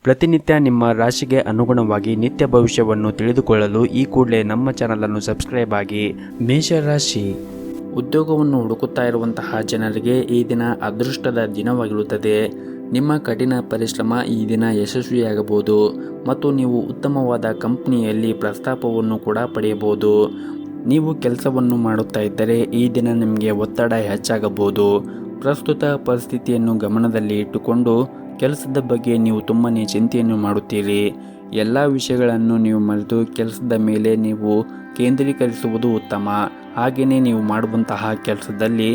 ಪ್ರತಿನಿತ್ಯ ನಿಮ್ಮ ರಾಶಿಗೆ ಅನುಗುಣವಾಗಿ ನಿತ್ಯ ಭವಿಷ್ಯವನ್ನು ತಿಳಿದುಕೊಳ್ಳಲು ಈ ಕೂಡಲೇ ನಮ್ಮ ಚಾನಲನ್ನು ಸಬ್ಸ್ಕ್ರೈಬ್ ಆಗಿ. ಮೇಷರಾಶಿ, ಉದ್ಯೋಗವನ್ನು ಹುಡುಕುತ್ತಾ ಇರುವಂತಹ ಜನರಿಗೆ ಈ ದಿನ ಅದೃಷ್ಟದ ದಿನವಾಗಿರುತ್ತದೆ. ನಿಮ್ಮ ಕಠಿಣ ಪರಿಶ್ರಮ ಈ ದಿನ ಯಶಸ್ವಿಯಾಗಬಹುದು ಮತ್ತು ನೀವು ಉತ್ತಮವಾದ ಕಂಪನಿಯಲ್ಲಿ ಪ್ರಸ್ತಾಪವನ್ನು ಕೂಡ ಪಡೆಯಬಹುದು. ನೀವು ಕೆಲಸವನ್ನು ಮಾಡುತ್ತಾ ಇದ್ದರೆ ಈ ದಿನ ನಿಮಗೆ ಒತ್ತಡ ಹೆಚ್ಚಾಗಬಹುದು. ಪ್ರಸ್ತುತ ಪರಿಸ್ಥಿತಿಯನ್ನು ಗಮನದಲ್ಲಿ ಇಟ್ಟುಕೊಂಡು ಕೆಲಸದ ಬಗ್ಗೆ ನೀವು ತುಂಬನೇ ಚಿಂತೆಯನ್ನು ಮಾಡುತ್ತೀರಿ. ಎಲ್ಲ ವಿಷಯಗಳನ್ನು ನೀವು ಮರೆತು ಕೆಲಸದ ಮೇಲೆ ನೀವು ಕೇಂದ್ರೀಕರಿಸುವುದು ಉತ್ತಮ. ಹಾಗೆಯೇ ನೀವು ಮಾಡುವಂತಹ ಕೆಲಸದಲ್ಲಿ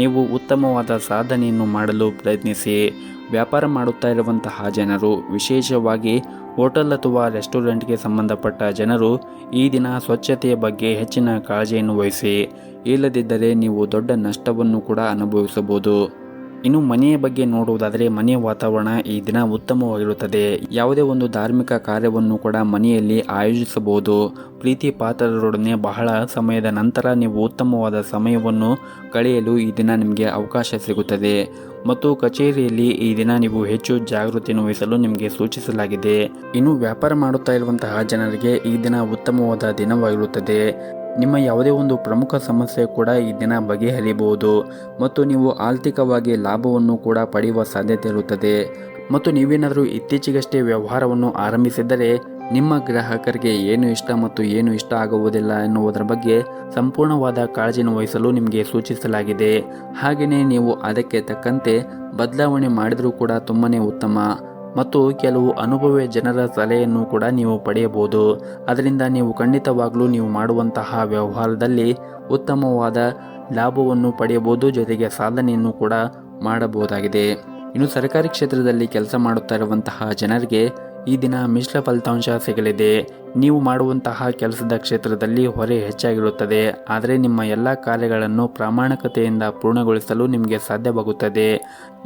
ನೀವು ಉತ್ತಮವಾದ ಸಾಧನೆಯನ್ನು ಮಾಡಲು ಪ್ರಯತ್ನಿಸಿ. ವ್ಯಾಪಾರ ಮಾಡುತ್ತಾ ಇರುವಂತಹ ಜನರು, ವಿಶೇಷವಾಗಿ ಹೋಟೆಲ್ ಅಥವಾ ರೆಸ್ಟೋರೆಂಟ್ಗೆ ಸಂಬಂಧಪಟ್ಟ ಜನರು ಈ ದಿನ ಸ್ವಚ್ಛತೆಯ ಬಗ್ಗೆ ಹೆಚ್ಚಿನ ಕಾಳಜಿಯನ್ನು ವಹಿಸಿ. ಇಲ್ಲದಿದ್ದರೆ ನೀವು ದೊಡ್ಡ ನಷ್ಟವನ್ನು ಕೂಡ ಅನುಭವಿಸಬಹುದು. ಇನ್ನು ಮನೆಯ ಬಗ್ಗೆ ನೋಡುವುದಾದರೆ ಮನೆಯ ವಾತಾವರಣ ಈ ದಿನ ಉತ್ತಮವಾಗಿರುತ್ತದೆ. ಯಾವುದೇ ಒಂದು ಧಾರ್ಮಿಕ ಕಾರ್ಯವನ್ನು ಕೂಡ ಮನೆಯಲ್ಲಿ ಆಯೋಜಿಸಬಹುದು. ಪ್ರೀತಿ ಪಾತ್ರರೊಡನೆ ಬಹಳ ಸಮಯದ ನಂತರ ನೀವು ಉತ್ತಮವಾದ ಸಮಯವನ್ನು ಕಳೆಯಲು ಈ ದಿನ ನಿಮಗೆ ಅವಕಾಶ ಸಿಗುತ್ತದೆ. ಮತ್ತು ಕಚೇರಿಯಲ್ಲಿ ಈ ದಿನ ನೀವು ಹೆಚ್ಚು ಜಾಗೃತಿಯನ್ನು ವಹಿಸಲು ನಿಮಗೆ ಸೂಚಿಸಲಾಗಿದೆ. ಇನ್ನು ವ್ಯಾಪಾರ ಮಾಡುತ್ತಾ ಇರುವಂತಹ ಜನರಿಗೆ ಈ ದಿನ ಉತ್ತಮವಾದ ದಿನವಾಗಿರುತ್ತದೆ. ನಿಮ್ಮ ಯಾವುದೇ ಒಂದು ಪ್ರಮುಖ ಸಮಸ್ಯೆ ಕೂಡ ಈ ದಿನ ಬಗೆಹರಿಯಬಹುದು ಮತ್ತು ನೀವು ಆರ್ಥಿಕವಾಗಿ ಲಾಭವನ್ನು ಕೂಡ ಪಡೆಯುವ ಸಾಧ್ಯತೆ ಇರುತ್ತದೆ. ಮತ್ತು ನೀವೇನಾದರೂ ಇತ್ತೀಚೆಗಷ್ಟೇ ವ್ಯವಹಾರವನ್ನು ಆರಂಭಿಸಿದ್ದರೆ ನಿಮ್ಮ ಗ್ರಾಹಕರಿಗೆ ಏನು ಇಷ್ಟ ಮತ್ತು ಏನು ಇಷ್ಟ ಆಗುವುದಿಲ್ಲ ಎನ್ನುವುದರ ಬಗ್ಗೆ ಸಂಪೂರ್ಣವಾದ ಕಾಳಜಿಯನ್ನು ವಹಿಸಲು ನಿಮಗೆ ಸೂಚಿಸಲಾಗಿದೆ. ಹಾಗೆಯೇ ನೀವು ಅದಕ್ಕೆ ತಕ್ಕಂತೆ ಬದಲಾವಣೆ ಮಾಡಿದರೂ ಕೂಡ ತುಂಬನೇ ಉತ್ತಮ. ಮತ್ತು ಕೆಲವು ಅನುಭವಿ ಜನರ ಸಲಹೆಯನ್ನು ಕೂಡ ನೀವು ಪಡೆಯಬಹುದು. ಅದರಿಂದ ನೀವು ಖಂಡಿತವಾಗಲೂ ನೀವು ಮಾಡುವಂತಹ ವ್ಯವಹಾರದಲ್ಲಿ ಉತ್ತಮವಾದ ಲಾಭವನ್ನು ಪಡೆಯಬಹುದು, ಜೊತೆಗೆ ಸಾಧನೆಯನ್ನು ಕೂಡ ಮಾಡಬಹುದಾಗಿದೆ. ಇನ್ನು ಸರ್ಕಾರಿ ಕ್ಷೇತ್ರದಲ್ಲಿ ಕೆಲಸ ಮಾಡುತ್ತಾ ಇರುವಂತಹ ಜನರಿಗೆ ಈ ದಿನ ಮಿಶ್ರ ಫಲಿತಾಂಶ ಸಿಗಲಿದೆ. ನೀವು ಮಾಡುವಂತಹ ಕೆಲಸದ ಕ್ಷೇತ್ರದಲ್ಲಿ ಹೊರೆ ಹೆಚ್ಚಾಗಿರುತ್ತದೆ, ಆದರೆ ನಿಮ್ಮ ಎಲ್ಲ ಕಾರ್ಯಗಳನ್ನು ಪ್ರಾಮಾಣಿಕತೆಯಿಂದ ಪೂರ್ಣಗೊಳಿಸಲು ನಿಮಗೆ ಸಾಧ್ಯವಾಗುತ್ತದೆ.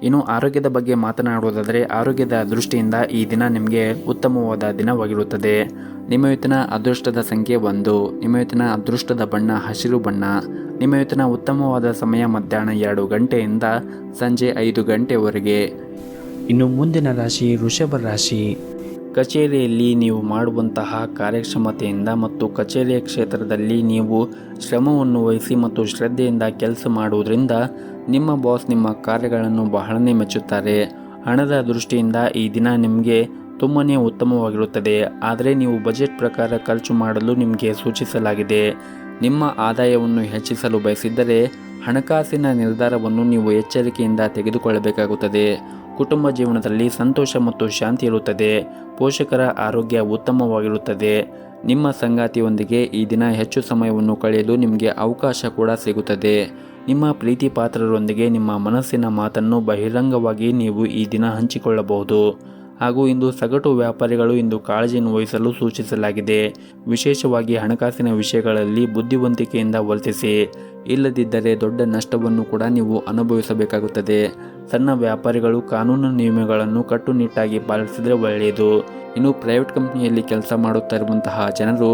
ಇನ್ನು ಆರೋಗ್ಯದ ಬಗ್ಗೆ ಮಾತನಾಡುವುದಾದರೆ ಆರೋಗ್ಯದ ದೃಷ್ಟಿಯಿಂದ ಈ ದಿನ ನಿಮಗೆ ಉತ್ತಮವಾದ ದಿನವಾಗಿರುತ್ತದೆ. ನಿಮ್ಮ ಇವತ್ತಿನ ಅದೃಷ್ಟದ ಸಂಖ್ಯೆ 1. ನಿಮ್ಮ ಇವತ್ತಿನ ಅದೃಷ್ಟದ ಬಣ್ಣ ಹಸಿರು ಬಣ್ಣ. ನಿಮ್ಮ ಇವತ್ತಿನ ಉತ್ತಮವಾದ ಸಮಯ ಮಧ್ಯಾಹ್ನ 2 ಗಂಟೆಯಿಂದ ಸಂಜೆ 5 ಗಂಟೆವರೆಗೆ. ಇನ್ನು ಮುಂದಿನ ರಾಶಿ ವೃಷಭ ರಾಶಿ. ಕಚೇರಿಯಲ್ಲಿ ನೀವು ಮಾಡುವಂತಹ ಕಾರ್ಯಕ್ಷಮತೆಯಿಂದ ಮತ್ತು ಕಚೇರಿಯ ಕ್ಷೇತ್ರದಲ್ಲಿ ನೀವು ಶ್ರಮವನ್ನು ವಹಿಸಿ ಮತ್ತು ಶ್ರದ್ಧೆಯಿಂದ ಕೆಲಸ ಮಾಡುವುದರಿಂದ ನಿಮ್ಮ ಬಾಸ್ ನಿಮ್ಮ ಕಾರ್ಯಗಳನ್ನು ಬಹಳನೇ ಮೆಚ್ಚುತ್ತಾರೆ. ಹಣದ ದೃಷ್ಟಿಯಿಂದ ಈ ದಿನ ನಿಮಗೆ ತುಂಬನೇ ಉತ್ತಮವಾಗಿರುತ್ತದೆ, ಆದರೆ ನೀವು ಬಜೆಟ್ ಪ್ರಕಾರ ಖರ್ಚು ಮಾಡಲು ನಿಮಗೆ ಸೂಚಿಸಲಾಗಿದೆ. ನಿಮ್ಮ ಆದಾಯವನ್ನು ಹೆಚ್ಚಿಸಲು ಬಯಸಿದ್ದರೆ ಹಣಕಾಸಿನ ನಿರ್ಧಾರವನ್ನು ನೀವು ಎಚ್ಚರಿಕೆಯಿಂದ ತೆಗೆದುಕೊಳ್ಳಬೇಕಾಗುತ್ತದೆ. ಕುಟುಂಬ ಜೀವನದಲ್ಲಿ ಸಂತೋಷ ಮತ್ತು ಶಾಂತಿ ಇರುತ್ತದೆ. ಪೋಷಕರ ಆರೋಗ್ಯ ಉತ್ತಮವಾಗಿರುತ್ತದೆ. ನಿಮ್ಮ ಸಂಗಾತಿಯೊಂದಿಗೆ ಈ ದಿನ ಹೆಚ್ಚು ಸಮಯವನ್ನು ಕಳೆಯಲು ನಿಮಗೆ ಅವಕಾಶ ಕೂಡ ಸಿಗುತ್ತದೆ. ನಿಮ್ಮ ಪ್ರೀತಿ ಪಾತ್ರರೊಂದಿಗೆ ನಿಮ್ಮ ಮನಸ್ಸಿನ ಮಾತನ್ನು ಬಹಿರಂಗವಾಗಿ ನೀವು ಈ ದಿನ ಹಂಚಿಕೊಳ್ಳಬಹುದು. ಹಾಗೂ ಇಂದು ಸಗಟು ವ್ಯಾಪಾರಿಗಳು ಇಂದು ಕಾಳಜಿಯನ್ನು ವಹಿಸಲು ಸೂಚಿಸಲಾಗಿದೆ. ವಿಶೇಷವಾಗಿ ಹಣಕಾಸಿನ ವಿಷಯಗಳಲ್ಲಿ ಬುದ್ಧಿವಂತಿಕೆಯಿಂದ ವರ್ತಿಸಿ. ಇಲ್ಲದಿದ್ದರೆ ದೊಡ್ಡ ನಷ್ಟವನ್ನು ಕೂಡ ನೀವು ಅನುಭವಿಸಬೇಕಾಗುತ್ತದೆ. ಸಣ್ಣ ವ್ಯಾಪಾರಿಗಳು ಕಾನೂನು ನಿಯಮಗಳನ್ನು ಕಟ್ಟುನಿಟ್ಟಾಗಿ ಪಾಲಿಸಿದರೆ ಒಳ್ಳೆಯದು. ಇನ್ನು ಪ್ರೈವೇಟ್ ಕಂಪನಿಯಲ್ಲಿ ಕೆಲಸ ಮಾಡುತ್ತಾ ಇರುವಂತಹ ಜನರು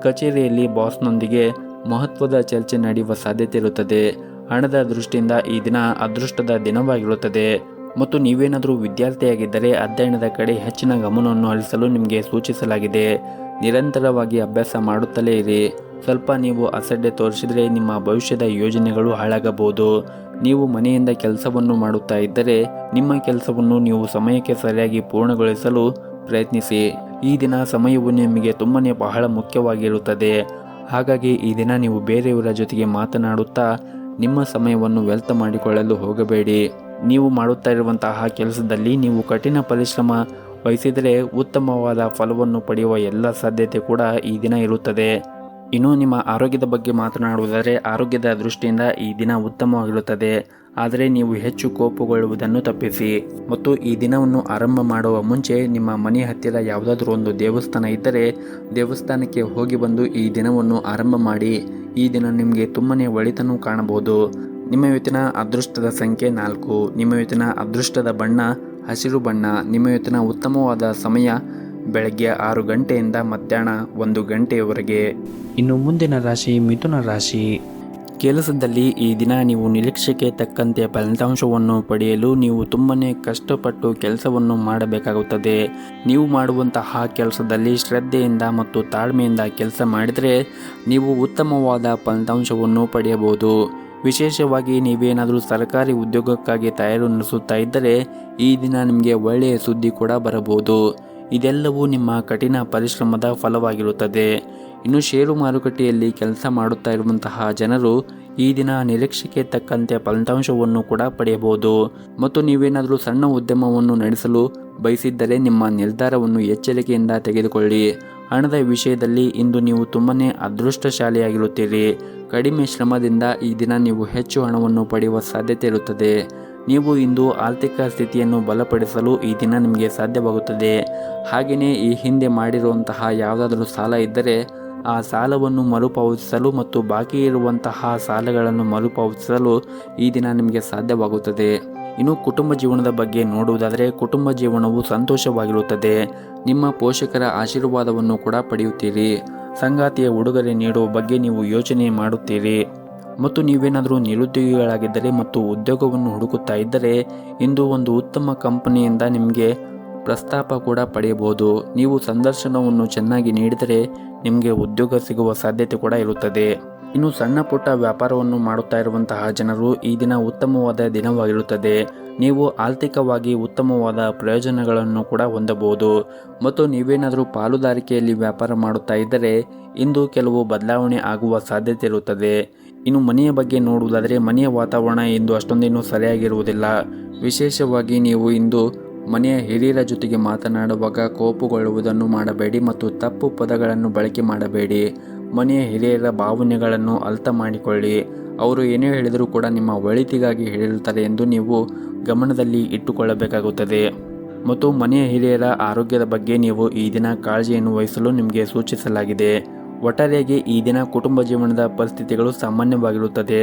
ಕಚೇರಿಯಲ್ಲಿ ಬಾಸ್ನೊಂದಿಗೆ ಮಹತ್ವದ ಚರ್ಚೆ ನಡೆಯುವ ಸಾಧ್ಯತೆ ಇರುತ್ತದೆ. ಹಣದ ದೃಷ್ಟಿಯಿಂದ ಈ ದಿನ ಅದೃಷ್ಟದ ದಿನವಾಗಿರುತ್ತದೆ. ಮತ್ತು ನೀವೇನಾದರೂ ವಿದ್ಯಾರ್ಥಿಯಾಗಿದ್ದರೆ ಅಧ್ಯಯನದ ಕಡೆ ಹೆಚ್ಚಿನ ಗಮನವನ್ನು ಹರಿಸಲು ನಿಮಗೆ ಸೂಚಿಸಲಾಗಿದೆ. ನಿರಂತರವಾಗಿ ಅಭ್ಯಾಸ ಮಾಡುತ್ತಲೇ ಇರಿ. ಸ್ವಲ್ಪ ನೀವು ಅಸಡ್ಡೆ ತೋರಿಸಿದರೆ ನಿಮ್ಮ ಭವಿಷ್ಯದ ಯೋಜನೆಗಳು ಹಾಳಾಗಬಹುದು. ನೀವು ಮನೆಯಿಂದ ಕೆಲಸವನ್ನು ಮಾಡುತ್ತಾ ಇದ್ದರೆ ನಿಮ್ಮ ಕೆಲಸವನ್ನು ನೀವು ಸಮಯಕ್ಕೆ ಸರಿಯಾಗಿ ಪೂರ್ಣಗೊಳಿಸಲು ಪ್ರಯತ್ನಿಸಿ. ಈ ದಿನ ಸಮಯವು ನಿಮಗೆ ತುಂಬನೇ ಬಹಳ ಮುಖ್ಯವಾಗಿರುತ್ತದೆ. ಹಾಗಾಗಿ ಈ ದಿನ ನೀವು ಬೇರೆಯವರ ಜೊತೆಗೆ ಮಾತನಾಡುತ್ತಾ ನಿಮ್ಮ ಸಮಯವನ್ನು ವ್ಯರ್ಥ ಮಾಡಿಕೊಳ್ಳಲು ಹೋಗಬೇಡಿ. ನೀವು ಮಾಡುತ್ತಾ ಇರುವಂತಹ ಕೆಲಸದಲ್ಲಿ ನೀವು ಕಠಿಣ ಪರಿಶ್ರಮ ವಹಿಸಿದರೆ ಉತ್ತಮವಾದ ಫಲವನ್ನು ಪಡೆಯುವ ಎಲ್ಲ ಸಾಧ್ಯತೆ ಕೂಡ ಈ ದಿನ ಇರುತ್ತದೆ. ಇನ್ನು ನಿಮ್ಮ ಆರೋಗ್ಯದ ಬಗ್ಗೆ ಮಾತನಾಡುವುದಾದರೆ ಆರೋಗ್ಯದ ದೃಷ್ಟಿಯಿಂದ ಈ ದಿನ ಉತ್ತಮವಾಗಿರುತ್ತದೆ, ಆದರೆ ನೀವು ಹೆಚ್ಚು ಕೋಪಗೊಳ್ಳುವುದನ್ನು ತಪ್ಪಿಸಿ. ಮತ್ತು ಈ ದಿನವನ್ನು ಆರಂಭ ಮಾಡುವ ಮುಂಚೆ ನಿಮ್ಮ ಮನೆಯ ಹತ್ತಿರ ಯಾವುದಾದ್ರೂ ಒಂದು ದೇವಸ್ಥಾನ ಇದ್ದರೆ ದೇವಸ್ಥಾನಕ್ಕೆ ಹೋಗಿ ಬಂದು ಈ ದಿನವನ್ನು ಆರಂಭ ಮಾಡಿ. ಈ ದಿನ ನಿಮಗೆ ತುಂಬನೇ ಒಳಿತನ್ನು ಕಾಣಬಹುದು. ನಿಮ್ಮ ಇವತ್ತಿನ ಅದೃಷ್ಟದ ಸಂಖ್ಯೆ 4. ನಿಮ್ಮ ಇವತ್ತಿನ ಅದೃಷ್ಟದ ಬಣ್ಣ ಹಸಿರು ಬಣ್ಣ. ನಿಮ್ಮ ಇವತ್ತಿನ ಉತ್ತಮವಾದ ಸಮಯ ಬೆಳಗ್ಗೆ 6 ಗಂಟೆಯಿಂದ ಮಧ್ಯಾಹ್ನ 1 ಗಂಟೆಯವರೆಗೆ. ಇನ್ನು ಮುಂದಿನ ರಾಶಿ ಮಿಥುನ ರಾಶಿ. ಕೆಲಸದಲ್ಲಿ ಈ ದಿನ ನೀವು ನಿರೀಕ್ಷೆಗೆ ತಕ್ಕಂತೆ ಫಲಿತಾಂಶವನ್ನು ಪಡೆಯಲು ನೀವು ತುಂಬನೇ ಕಷ್ಟಪಟ್ಟು ಕೆಲಸವನ್ನು ಮಾಡಬೇಕಾಗುತ್ತದೆ. ನೀವು ಮಾಡುವಂತಹ ಕೆಲಸದಲ್ಲಿ ಶ್ರದ್ಧೆಯಿಂದ ಮತ್ತು ತಾಳ್ಮೆಯಿಂದ ಕೆಲಸ ಮಾಡಿದರೆ ನೀವು ಉತ್ತಮವಾದ ಫಲಿತಾಂಶವನ್ನು ಪಡೆಯಬಹುದು. ವಿಶೇಷವಾಗಿ ನೀವೇನಾದರೂ ಸರ್ಕಾರಿ ಉದ್ಯೋಗಕ್ಕಾಗಿ ತಯಾರಿ ನಡೆಸುತ್ತಾ ಇದ್ದರೆ ಈ ದಿನ ನಿಮಗೆ ಒಳ್ಳೆಯ ಸುದ್ದಿ ಕೂಡ ಬರಬಹುದು. ಇದೆಲ್ಲವೂ ನಿಮ್ಮ ಕಠಿಣ ಪರಿಶ್ರಮದ ಫಲವಾಗಿರುತ್ತದೆ. ಇನ್ನು ಷೇರು ಮಾರುಕಟ್ಟೆಯಲ್ಲಿ ಕೆಲಸ ಮಾಡುತ್ತಾ ಇರುವಂತಹ ಜನರು ಈ ದಿನ ನಿರೀಕ್ಷೆಗೆ ತಕ್ಕಂತೆ ಫಲಿತಾಂಶವನ್ನು ಕೂಡ ಪಡೆಯಬಹುದು. ಮತ್ತು ನೀವೇನಾದರೂ ಸಣ್ಣ ಉದ್ಯಮವನ್ನು ನಡೆಸಲು ಬಯಸಿದ್ದರೆ ನಿಮ್ಮ ನಿರ್ಧಾರವನ್ನು ಎಚ್ಚರಿಕೆಯಿಂದ ತೆಗೆದುಕೊಳ್ಳಿ. ಹಣದ ವಿಷಯದಲ್ಲಿ ಇಂದು ನೀವು ತುಂಬನೇ ಅದೃಷ್ಟಶಾಲಿಯಾಗಿರುತ್ತೀರಿ. ಕಡಿಮೆ ಶ್ರಮದಿಂದ ಈ ದಿನ ನೀವು ಹೆಚ್ಚು ಹಣವನ್ನು ಪಡೆಯುವ ಸಾಧ್ಯತೆ ಇರುತ್ತದೆ. ನೀವು ಇಂದು ಆರ್ಥಿಕ ಸ್ಥಿತಿಯನ್ನು ಬಲಪಡಿಸಲು ಈ ದಿನ ನಿಮಗೆ ಸಾಧ್ಯವಾಗುತ್ತದೆ. ಹಾಗೆಯೇ ಈ ಹಿಂದೆ ಮಾಡಿರುವಂತಹ ಯಾವುದಾದರೂ ಸಾಲ ಇದ್ದರೆ ಆ ಸಾಲವನ್ನು ಮರುಪಾವತಿಸಲು ಮತ್ತು ಬಾಕಿ ಇರುವಂತಹ ಸಾಲಗಳನ್ನು ಮರುಪಾವತಿಸಲು ಈ ದಿನ ನಿಮಗೆ ಸಾಧ್ಯವಾಗುತ್ತದೆ. ಇನ್ನು ಕುಟುಂಬ ಜೀವನದ ಬಗ್ಗೆ ನೋಡುವುದಾದರೆ ಕುಟುಂಬ ಜೀವನವು ಸಂತೋಷವಾಗಿರುತ್ತದೆ. ನಿಮ್ಮ ಪೋಷಕರ ಆಶೀರ್ವಾದವನ್ನು ಕೂಡ ಪಡೆಯುತ್ತೀರಿ. ಸಂಗಾತಿಯ ಉಡುಗೊರೆ ನೀಡುವ ಬಗ್ಗೆ ನೀವು ಯೋಚನೆ ಮಾಡುತ್ತೀರಿ. ಮತ್ತು ನೀವೇನಾದರೂ ನಿರುದ್ಯೋಗಿಗಳಾಗಿದ್ದರೆ ಮತ್ತು ಉದ್ಯೋಗವನ್ನು ಹುಡುಕುತ್ತಾ ಇದ್ದರೆ ಇಂದು ಒಂದು ಉತ್ತಮ ಕಂಪನಿಯಿಂದ ನಿಮಗೆ ಪ್ರಸ್ತಾಪ ಕೂಡ ಪಡೆಯಬಹುದು. ನೀವು ಸಂದರ್ಶನವನ್ನು ಚೆನ್ನಾಗಿ ನೀಡಿದರೆ ನಿಮಗೆ ಉದ್ಯೋಗ ಸಿಗುವ ಸಾಧ್ಯತೆ ಕೂಡ ಇರುತ್ತದೆ. ಇನ್ನು ಸಣ್ಣ ಪುಟ್ಟ ವ್ಯಾಪಾರವನ್ನು ಮಾಡುತ್ತಾ ಇರುವಂತಹ ಜನರು ಈ ದಿನ ಉತ್ತಮವಾದ ದಿನವಾಗಿರುತ್ತದೆ. ನೀವು ಆರ್ಥಿಕವಾಗಿ ಉತ್ತಮವಾದ ಪ್ರಯೋಜನಗಳನ್ನು ಕೂಡ ಹೊಂದಬಹುದು. ಮತ್ತು ನೀವೇನಾದರೂ ಪಾಲುದಾರಿಕೆಯಲ್ಲಿ ವ್ಯಾಪಾರ ಮಾಡುತ್ತಾ ಇದ್ದರೆ ಇಂದು ಕೆಲವು ಬದಲಾವಣೆ ಆಗುವ ಸಾಧ್ಯತೆ ಇರುತ್ತದೆ. ಇನ್ನು ಮನೆಯ ಬಗ್ಗೆ ನೋಡುವುದಾದರೆ ಮನೆಯ ವಾತಾವರಣ ಇಂದು ಅಷ್ಟೊಂದೇನು ಸರಿಯಾಗಿರುವುದಿಲ್ಲ. ವಿಶೇಷವಾಗಿ ನೀವು ಇಂದು ಮನೆಯ ಹಿರಿಯರ ಜೊತೆಗೆ ಮಾತನಾಡುವಾಗ ಕೋಪಗೊಳ್ಳುವುದನ್ನು ಮಾಡಬೇಡಿ ಮತ್ತು ತಪ್ಪು ಪದಗಳನ್ನು ಬಳಕೆ ಮಾಡಬೇಡಿ. ಮನೆಯ ಹಿರಿಯರ ಭಾವನೆಗಳನ್ನು ಅರ್ಥ ಮಾಡಿಕೊಳ್ಳಿ. ಅವರು ಏನೇ ಹೇಳಿದರೂ ಕೂಡ ನಿಮ್ಮ ಒಳಿತಿಗಾಗಿ ಹೇಳಿರುತ್ತಾರೆ ಎಂದು ನೀವು ಗಮನದಲ್ಲಿ ಇಟ್ಟುಕೊಳ್ಳಬೇಕಾಗುತ್ತದೆ. ಮತ್ತು ಮನೆಯ ಹಿರಿಯರ ಆರೋಗ್ಯದ ಬಗ್ಗೆ ನೀವು ಈ ದಿನ ಕಾಳಜಿಯನ್ನು ವಹಿಸಲು ನಿಮಗೆ ಸೂಚಿಸಲಾಗಿದೆ. ಒಟ್ಟಾರೆಯಾಗಿ ಈ ದಿನ ಕುಟುಂಬ ಜೀವನದ ಪರಿಸ್ಥಿತಿಗಳು ಸಾಮಾನ್ಯವಾಗಿರುತ್ತದೆ.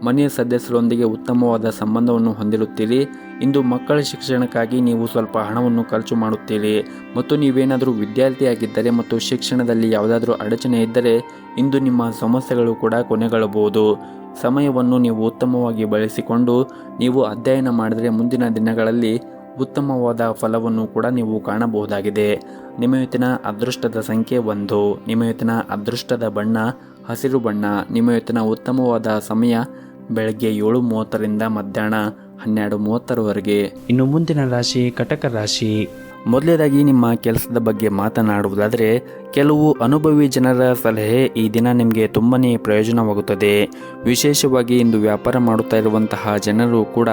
ಮನೆಯ ಸದಸ್ಯರೊಂದಿಗೆ ಉತ್ತಮವಾದ ಸಂಬಂಧವನ್ನು ಹೊಂದಿರುತ್ತೀರಿ. ಇಂದು ಮಕ್ಕಳ ಶಿಕ್ಷಣಕ್ಕಾಗಿ ನೀವು ಸ್ವಲ್ಪ ಹಣವನ್ನು ಖರ್ಚು ಮಾಡುತ್ತೀರಿ. ಮತ್ತು ನೀವೇನಾದರೂ ವಿದ್ಯಾರ್ಥಿಯಾಗಿದ್ದರೆ ಮತ್ತು ಶಿಕ್ಷಣದಲ್ಲಿ ಯಾವುದಾದ್ರೂ ಅಡಚಣೆ ಇದ್ದರೆ ಇಂದು ನಿಮ್ಮ ಸಮಸ್ಯೆಗಳು ಕೂಡ ಕೊನೆಗೊಳ್ಳಬಹುದು. ಸಮಯವನ್ನು ನೀವು ಉತ್ತಮವಾಗಿ ಬಳಸಿಕೊಂಡು ನೀವು ಅಧ್ಯಯನ ಮಾಡಿದರೆ ಮುಂದಿನ ದಿನಗಳಲ್ಲಿ ಉತ್ತಮವಾದ ಫಲವನ್ನು ಕೂಡ ನೀವು ಕಾಣಬಹುದಾಗಿದೆ. ನಿಮ್ಮ ಇವತ್ತಿನ ಅದೃಷ್ಟದ ಸಂಖ್ಯೆ 1. ನಿಮ್ಮ ಇವತ್ತಿನ ಅದೃಷ್ಟದ ಬಣ್ಣ ಹಸಿರು ಬಣ್ಣ. ನಿಮ್ಮ ಇವತ್ತಿನ ಉತ್ತಮವಾದ ಸಮಯ ಬೆಳಗ್ಗೆ 7:30ರಿಂದ ಮಧ್ಯಾಹ್ನ 12:30ರವರೆಗೆ. ಇನ್ನು ಮುಂದಿನ ರಾಶಿ ಕಟಕ ರಾಶಿ. ಮೊದಲನೇದಾಗಿ ನಿಮ್ಮ ಕೆಲಸದ ಬಗ್ಗೆ ಮಾತನಾಡುವುದಾದರೆ ಕೆಲವು ಅನುಭವಿ ಜನರ ಸಲಹೆ ಈ ದಿನ ನಿಮಗೆ ತುಂಬನೇ ಪ್ರಯೋಜನವಾಗುತ್ತದೆ. ವಿಶೇಷವಾಗಿ ಇಂದು ವ್ಯಾಪಾರ ಮಾಡುತ್ತಾ ಇರುವಂತಹ ಜನರು ಕೂಡ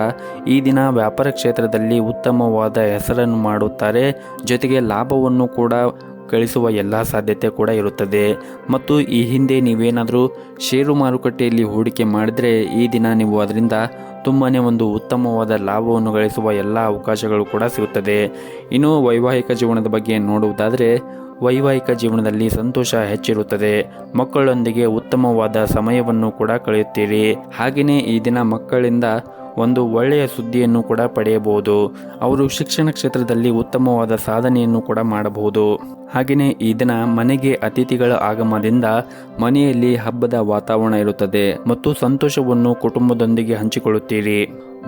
ಈ ದಿನ ವ್ಯಾಪಾರ ಕ್ಷೇತ್ರದಲ್ಲಿ ಉತ್ತಮವಾದ ಹೆಸರನ್ನು ಮಾಡುತ್ತಾರೆ. ಜೊತೆಗೆ ಲಾಭವನ್ನು ಕೂಡ ಗಳಿಸುವ ಎಲ್ಲ ಸಾಧ್ಯತೆ ಕೂಡ ಇರುತ್ತದೆ. ಮತ್ತು ಈ ಹಿಂದೆ ನೀವೇನಾದರೂ ಷೇರು ಮಾರುಕಟ್ಟೆಯಲ್ಲಿ ಹೂಡಿಕೆ ಮಾಡಿದರೆ ಈ ದಿನ ನೀವು ಅದರಿಂದ ತುಂಬಾ ಒಂದು ಉತ್ತಮವಾದ ಲಾಭವನ್ನು ಗಳಿಸುವ ಎಲ್ಲ ಅವಕಾಶಗಳು ಕೂಡ ಸಿಗುತ್ತದೆ. ಇನ್ನು ವೈವಾಹಿಕ ಜೀವನದ ಬಗ್ಗೆ ನೋಡುವುದಾದರೆ ವೈವಾಹಿಕ ಜೀವನದಲ್ಲಿ ಸಂತೋಷ ಹೆಚ್ಚಿರುತ್ತದೆ. ಮಕ್ಕಳೊಂದಿಗೆ ಉತ್ತಮವಾದ ಸಮಯವನ್ನು ಕೂಡ ಕಳೆಯುತ್ತೀರಿ. ಹಾಗೆಯೇ ಈ ದಿನ ಮಕ್ಕಳಿಂದ ಒಂದು ಒಳ್ಳೆಯ ಸುದ್ದಿಯನ್ನು ಕೂಡ ಪಡೆಯಬಹುದು. ಅವರು ಶಿಕ್ಷಣ ಕ್ಷೇತ್ರದಲ್ಲಿ ಉತ್ತಮವಾದ ಸಾಧನೆಯನ್ನು ಕೂಡ ಮಾಡಬಹುದು. ಹಾಗೆಯೇ ಈ ದಿನ ಮನೆಗೆ ಅತಿಥಿಗಳ ಆಗಮನದಿಂದ ಮನೆಯಲ್ಲಿ ಹಬ್ಬದ ವಾತಾವರಣ ಇರುತ್ತದೆ ಮತ್ತು ಸಂತೋಷವನ್ನು ಕುಟುಂಬದೊಂದಿಗೆ ಹಂಚಿಕೊಳ್ಳುತ್ತೀರಿ.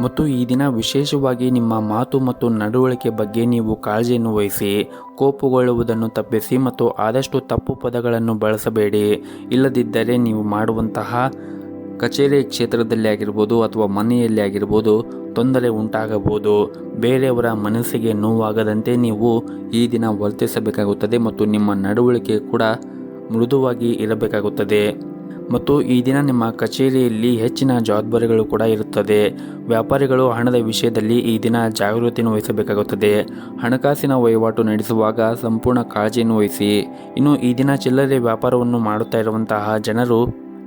ಮತ್ತು ಈ ದಿನ ವಿಶೇಷವಾಗಿ ನಿಮ್ಮ ಮಾತು ಮತ್ತು ನಡವಳಿಕೆ ಬಗ್ಗೆ ನೀವು ಕಾಳಜಿಯನ್ನು ವಹಿಸಿ. ಕೋಪಗೊಳ್ಳುವುದನ್ನು ತಪ್ಪಿಸಿ ಮತ್ತು ಆದಷ್ಟು ತಪ್ಪು ಪದಗಳನ್ನು ಬಳಸಬೇಡಿ. ಇಲ್ಲದಿದ್ದರೆ ನೀವು ಮಾಡುವಂತಹ ಕಚೇರಿ ಕ್ಷೇತ್ರದಲ್ಲಿ ಆಗಿರ್ಬೋದು ಅಥವಾ ಮನೆಯಲ್ಲಿ ಆಗಿರ್ಬೋದು ತೊಂದರೆ ಉಂಟಾಗಬಹುದು. ಬೇರೆಯವರ ಮನಸ್ಸಿಗೆ ನೋವಾಗದಂತೆ ನೀವು ಈ ದಿನ ವರ್ತಿಸಬೇಕಾಗುತ್ತದೆ ಮತ್ತು ನಿಮ್ಮ ನಡವಳಿಕೆ ಕೂಡ ಮೃದುವಾಗಿ ಇರಬೇಕಾಗುತ್ತದೆ. ಮತ್ತು ಈ ದಿನ ನಿಮ್ಮ ಕಚೇರಿಯಲ್ಲಿ ಹೆಚ್ಚಿನ ಜವಾಬ್ದಾರಿಗಳು ಕೂಡ ಇರುತ್ತದೆ. ವ್ಯಾಪಾರಿಗಳು ಹಣದ ವಿಷಯದಲ್ಲಿ ಈ ದಿನ ಜಾಗೃತಿಯನ್ನು ವಹಿಸಬೇಕಾಗುತ್ತದೆ. ಹಣಕಾಸಿನ ವಹಿವಾಟು ನಡೆಸುವಾಗ ಸಂಪೂರ್ಣ ಕಾಳಜಿಯನ್ನು ವಹಿಸಿ. ಇನ್ನು ಈ ದಿನ ಚಿಲ್ಲರೆ ವ್ಯಾಪಾರವನ್ನು ಮಾಡುತ್ತಾ ಇರುವಂತಹ ಜನರು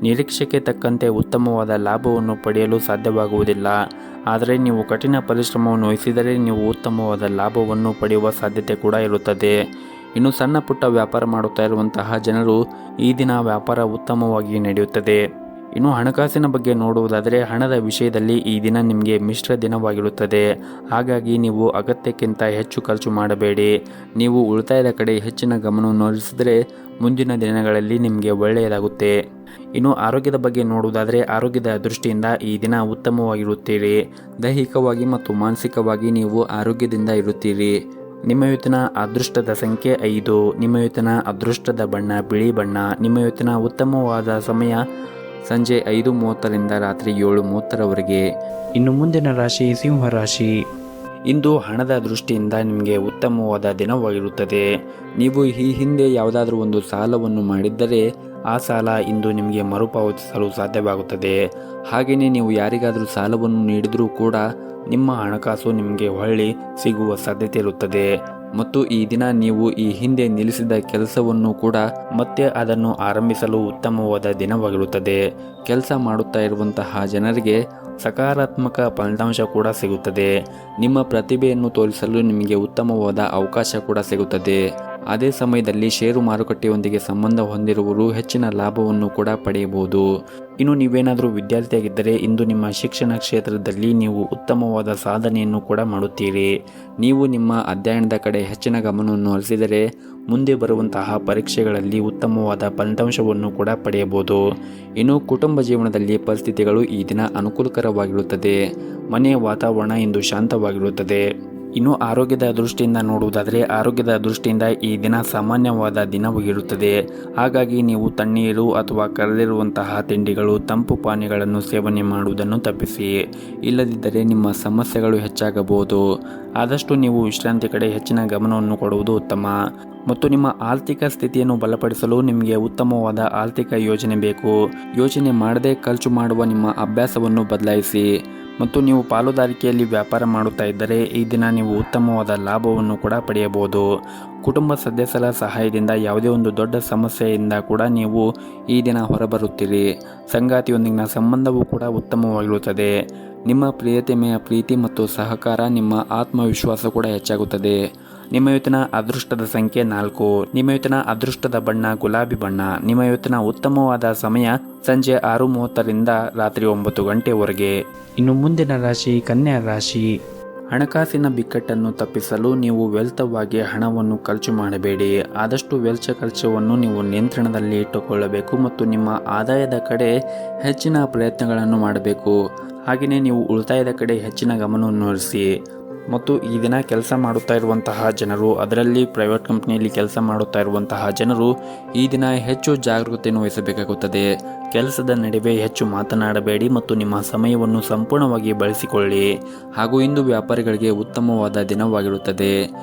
ನಿರೀಕ್ಷೆಗೆ ತಕ್ಕಂತೆ ಉತ್ತಮವಾದ ಲಾಭವನ್ನು ಪಡೆಯಲು ಸಾಧ್ಯವಾಗುವುದಿಲ್ಲ. ಆದರೆ ನೀವು ಕಠಿಣ ಪರಿಶ್ರಮವನ್ನು ವಹಿಸಿದರೆ ನೀವು ಉತ್ತಮವಾದ ಲಾಭವನ್ನು ಪಡೆಯುವ ಸಾಧ್ಯತೆ ಕೂಡ ಇರುತ್ತದೆ. ಇನ್ನು ಸಣ್ಣ ಪುಟ್ಟ ವ್ಯಾಪಾರ ಮಾಡುತ್ತಾ ಇರುವಂತಹ ಜನರು ಈ ದಿನ ವ್ಯಾಪಾರ ಉತ್ತಮವಾಗಿ ನಡೆಯುತ್ತದೆ. ಇನ್ನು ಹಣಕಾಸಿನ ಬಗ್ಗೆ ನೋಡುವುದಾದರೆ ಹಣದ ವಿಷಯದಲ್ಲಿ ಈ ದಿನ ನಿಮಗೆ ಮಿಶ್ರ ದಿನವಾಗಿರುತ್ತದೆ. ಹಾಗಾಗಿ ನೀವು ಅಗತ್ಯಕ್ಕಿಂತ ಹೆಚ್ಚು ಖರ್ಚು ಮಾಡಬೇಡಿ. ನೀವು ಉಳಿತಾಯದ ಕಡೆ ಹೆಚ್ಚಿನ ಗಮನವನ್ನು ಹರಿಸಿದರೆ ಮುಂದಿನ ದಿನಗಳಲ್ಲಿ ನಿಮಗೆ ಒಳ್ಳೆಯದಾಗುತ್ತೆ. ಇನ್ನು ಆರೋಗ್ಯದ ಬಗ್ಗೆ ನೋಡುವುದಾದರೆ ಆರೋಗ್ಯದ ದೃಷ್ಟಿಯಿಂದ ಈ ದಿನ ಉತ್ತಮವಾಗಿರುತ್ತೀರಿ. ದೈಹಿಕವಾಗಿ ಮತ್ತು ಮಾನಸಿಕವಾಗಿ ನೀವು ಆರೋಗ್ಯದಿಂದ ಇರುತ್ತೀರಿ. ನಿಮ್ಮ ಇವತ್ತಿನ ಅದೃಷ್ಟದ ಸಂಖ್ಯೆ 5. ನಿಮ್ಮ ಇವತ್ತಿನ ಅದೃಷ್ಟದ ಬಣ್ಣ ಬಿಳಿ ಬಣ್ಣ. ನಿಮ್ಮ ಇವತ್ತಿನ ಉತ್ತಮವಾದ ಸಮಯ ಸಂಜೆ 5:30ರಿಂದ ರಾತ್ರಿ 7:30ರವರೆಗೆ. ಇನ್ನು ಮುಂದಿನ ರಾಶಿ ಸಿಂಹ ರಾಶಿ. ಇಂದು ಹಣದ ದೃಷ್ಟಿಯಿಂದ ನಿಮಗೆ ಉತ್ತಮವಾದ ದಿನವಾಗಿರುತ್ತದೆ. ನೀವು ಈ ಹಿಂದೆ ಯಾವುದಾದ್ರೂ ಒಂದು ಸಾಲವನ್ನು ಮಾಡಿದ್ದರೆ ಆ ಸಾಲ ಇಂದು ನಿಮಗೆ ಮರುಪಾವತಿಸಲು ಸಾಧ್ಯವಾಗುತ್ತದೆ. ಹಾಗೆಯೇ ನೀವು ಯಾರಿಗಾದರೂ ಸಾಲವನ್ನು ನೀಡಿದರೂ ಕೂಡ ನಿಮ್ಮ ಹಣಕಾಸು ನಿಮಗೆ ಹೊಳ್ಳಿ ಸಿಗುವ ಸಾಧ್ಯತೆ ಇರುತ್ತದೆ. ಮತ್ತು ಈ ದಿನ ನೀವು ಈ ಹಿಂದೆ ನಿಲ್ಲಿಸಿದ ಕೆಲಸವನ್ನು ಕೂಡ ಮತ್ತೆ ಅದನ್ನು ಆರಂಭಿಸಲು ಉತ್ತಮವಾದ ದಿನವಾಗಿರುತ್ತದೆ. ಕೆಲಸ ಮಾಡುತ್ತಾ ಇರುವಂತಹ ಜನರಿಗೆ ಸಕಾರಾತ್ಮಕ ಫಲಿತಾಂಶ ಕೂಡ ಸಿಗುತ್ತದೆ. ನಿಮ್ಮ ಪ್ರತಿಭೆಯನ್ನು ತೋರಿಸಲು ನಿಮಗೆ ಉತ್ತಮವಾದ ಅವಕಾಶ ಕೂಡ ಸಿಗುತ್ತದೆ. ಅದೇ ಸಮಯದಲ್ಲಿ ಷೇರು ಮಾರುಕಟ್ಟೆಯೊಂದಿಗೆ ಸಂಬಂಧ ಹೊಂದಿರುವವರು ಹೆಚ್ಚಿನ ಲಾಭವನ್ನು ಕೂಡ ಪಡೆಯಬಹುದು. ಇನ್ನು ನೀವೇನಾದರೂ ವಿದ್ಯಾರ್ಥಿಯಾಗಿದ್ದರೆ ಇಂದು ನಿಮ್ಮ ಶಿಕ್ಷಣ ಕ್ಷೇತ್ರದಲ್ಲಿ ನೀವು ಉತ್ತಮವಾದ ಸಾಧನೆಯನ್ನು ಕೂಡ ಮಾಡುತ್ತೀರಿ. ನೀವು ನಿಮ್ಮ ಅಧ್ಯಯನದ ಕಡೆ ಹೆಚ್ಚಿನ ಗಮನವನ್ನು ಹರಿಸಿದರೆ ಮುಂದೆ ಬರುವಂತಹ ಪರೀಕ್ಷೆಗಳಲ್ಲಿ ಉತ್ತಮವಾದ ಫಲಿತಾಂಶವನ್ನು ಕೂಡ ಪಡೆಯಬಹುದು. ಇನ್ನು ಕುಟುಂಬ ಜೀವನದಲ್ಲಿ ಪರಿಸ್ಥಿತಿಗಳು ಈ ದಿನ ಅನುಕೂಲಕರವಾಗಿರುತ್ತದೆ. ಮನೆಯ ವಾತಾವರಣ ಇಂದು ಶಾಂತವಾಗಿರುತ್ತದೆ. ಇನ್ನು ಆರೋಗ್ಯದ ದೃಷ್ಟಿಯಿಂದ ನೋಡುವುದಾದರೆ ಆರೋಗ್ಯದ ದೃಷ್ಟಿಯಿಂದ ಈ ದಿನ ಸಾಮಾನ್ಯವಾದ ದಿನವಾಗಿರುತ್ತದೆ. ಹಾಗಾಗಿ ನೀವು ತಣ್ಣೀರು ಅಥವಾ ಕರೆದಿರುವಂತಹ ತಿಂಡಿಗಳು, ತಂಪು ಪಾನೀಯಗಳನ್ನು ಸೇವನೆ ಮಾಡುವುದನ್ನು ತಪ್ಪಿಸಿ. ಇಲ್ಲದಿದ್ದರೆ ನಿಮ್ಮ ಸಮಸ್ಯೆಗಳು ಹೆಚ್ಚಾಗಬಹುದು. ಆದಷ್ಟು ನೀವು ವಿಶ್ರಾಂತಿ ಕಡೆ ಹೆಚ್ಚಿನ ಗಮನವನ್ನು ಕೊಡುವುದು ಉತ್ತಮ. ಮತ್ತು ನಿಮ್ಮ ಆರ್ಥಿಕ ಸ್ಥಿತಿಯನ್ನು ಬಲಪಡಿಸಲು ನಿಮಗೆ ಉತ್ತಮವಾದ ಆರ್ಥಿಕ ಯೋಜನೆ ಬೇಕು. ಯೋಚನೆ ಮಾಡದೆ ಖರ್ಚು ಮಾಡುವ ನಿಮ್ಮ ಅಭ್ಯಾಸವನ್ನು ಬದಲಾಯಿಸಿ. ಮತ್ತು ನೀವು ಪಾಲುದಾರಿಕೆಯಲ್ಲಿ ವ್ಯಾಪಾರ ಮಾಡುತ್ತಾ ಇದ್ದರೆ ಈ ದಿನ ನೀವು ಉತ್ತಮವಾದ ಲಾಭವನ್ನು ಕೂಡ ಪಡೆಯಬಹುದು. ಕುಟುಂಬ ಸದಸ್ಯರ ಸಹಾಯದಿಂದ ಯಾವುದೇ ಒಂದು ದೊಡ್ಡ ಸಮಸ್ಯೆಯಿಂದ ಕೂಡ ನೀವು ಈ ದಿನ ಹೊರಬರುತ್ತೀರಿ. ಸಂಗಾತಿಯೊಂದಿಗಿನ ಸಂಬಂಧವೂ ಕೂಡ ಉತ್ತಮವಾಗಿರುತ್ತದೆ. ನಿಮ್ಮ ಪ್ರಿಯತೆಮೆಯ ಪ್ರೀತಿ ಮತ್ತು ಸಹಕಾರ, ನಿಮ್ಮ ಆತ್ಮವಿಶ್ವಾಸ ಕೂಡ ಹೆಚ್ಚಾಗುತ್ತದೆ. ನಿಮ್ಮ ಇವತ್ತಿನ ಅದೃಷ್ಟದ ಸಂಖ್ಯೆ 4. ನಿಮ್ಮ ಇವತ್ತಿನ ಅದೃಷ್ಟದ ಬಣ್ಣ ಗುಲಾಬಿ ಬಣ್ಣ. ನಿಮ್ಮ ಇವತ್ತಿನ ಉತ್ತಮವಾದ ಸಮಯ ಸಂಜೆ 6:30ರಿಂದ ರಾತ್ರಿ 9 ಗಂಟೆವರೆಗೆ. ಇನ್ನು ಮುಂದಿನ ರಾಶಿ ಕನ್ಯಾ ರಾಶಿ. ಹಣಕಾಸಿನ ಬಿಕ್ಕಟ್ಟನ್ನು ತಪ್ಪಿಸಲು ನೀವು ವ್ಯರ್ಥವಾಗಿ ಹಣವನ್ನು ಖರ್ಚು ಮಾಡಬೇಡಿ. ಆದಷ್ಟು ವೆಚ್ಚ ಖರ್ಚವನ್ನು ನೀವು ನಿಯಂತ್ರಣದಲ್ಲಿ ಇಟ್ಟುಕೊಳ್ಳಬೇಕು ಮತ್ತು ನಿಮ್ಮ ಆದಾಯದ ಕಡೆ ಹೆಚ್ಚಿನ ಪ್ರಯತ್ನಗಳನ್ನು ಮಾಡಬೇಕು. ಹಾಗೆಯೇ ನೀವು ಉಳಿತಾಯದ ಕಡೆ ಹೆಚ್ಚಿನ ಗಮನವನ್ನು ಹರಿಸಿ. ಮತ್ತು ಈ ದಿನ ಕೆಲಸ ಮಾಡುತ್ತಾ ಇರುವಂತಹ ಜನರು, ಅದರಲ್ಲಿ ಪ್ರೈವೇಟ್ ಕಂಪ್ನಿಯಲ್ಲಿ ಕೆಲಸ ಮಾಡುತ್ತಾ ಇರುವಂತಹ ಜನರು ಈ ದಿನ ಹೆಚ್ಚು ಜಾಗರೂಕತೆಯನ್ನು ವಹಿಸಬೇಕಾಗುತ್ತದೆ. ಕೆಲಸದ ನಡುವೆ ಹೆಚ್ಚು ಮಾತನಾಡಬೇಡಿ ಮತ್ತು ನಿಮ್ಮ ಸಮಯವನ್ನು ಸಂಪೂರ್ಣವಾಗಿ ಬಳಸಿಕೊಳ್ಳಿ. ಹಾಗೂ ಇಂದು ವ್ಯಾಪಾರಿಗಳಿಗೆ ಉತ್ತಮವಾದ ದಿನವಾಗಿರುತ್ತದೆ.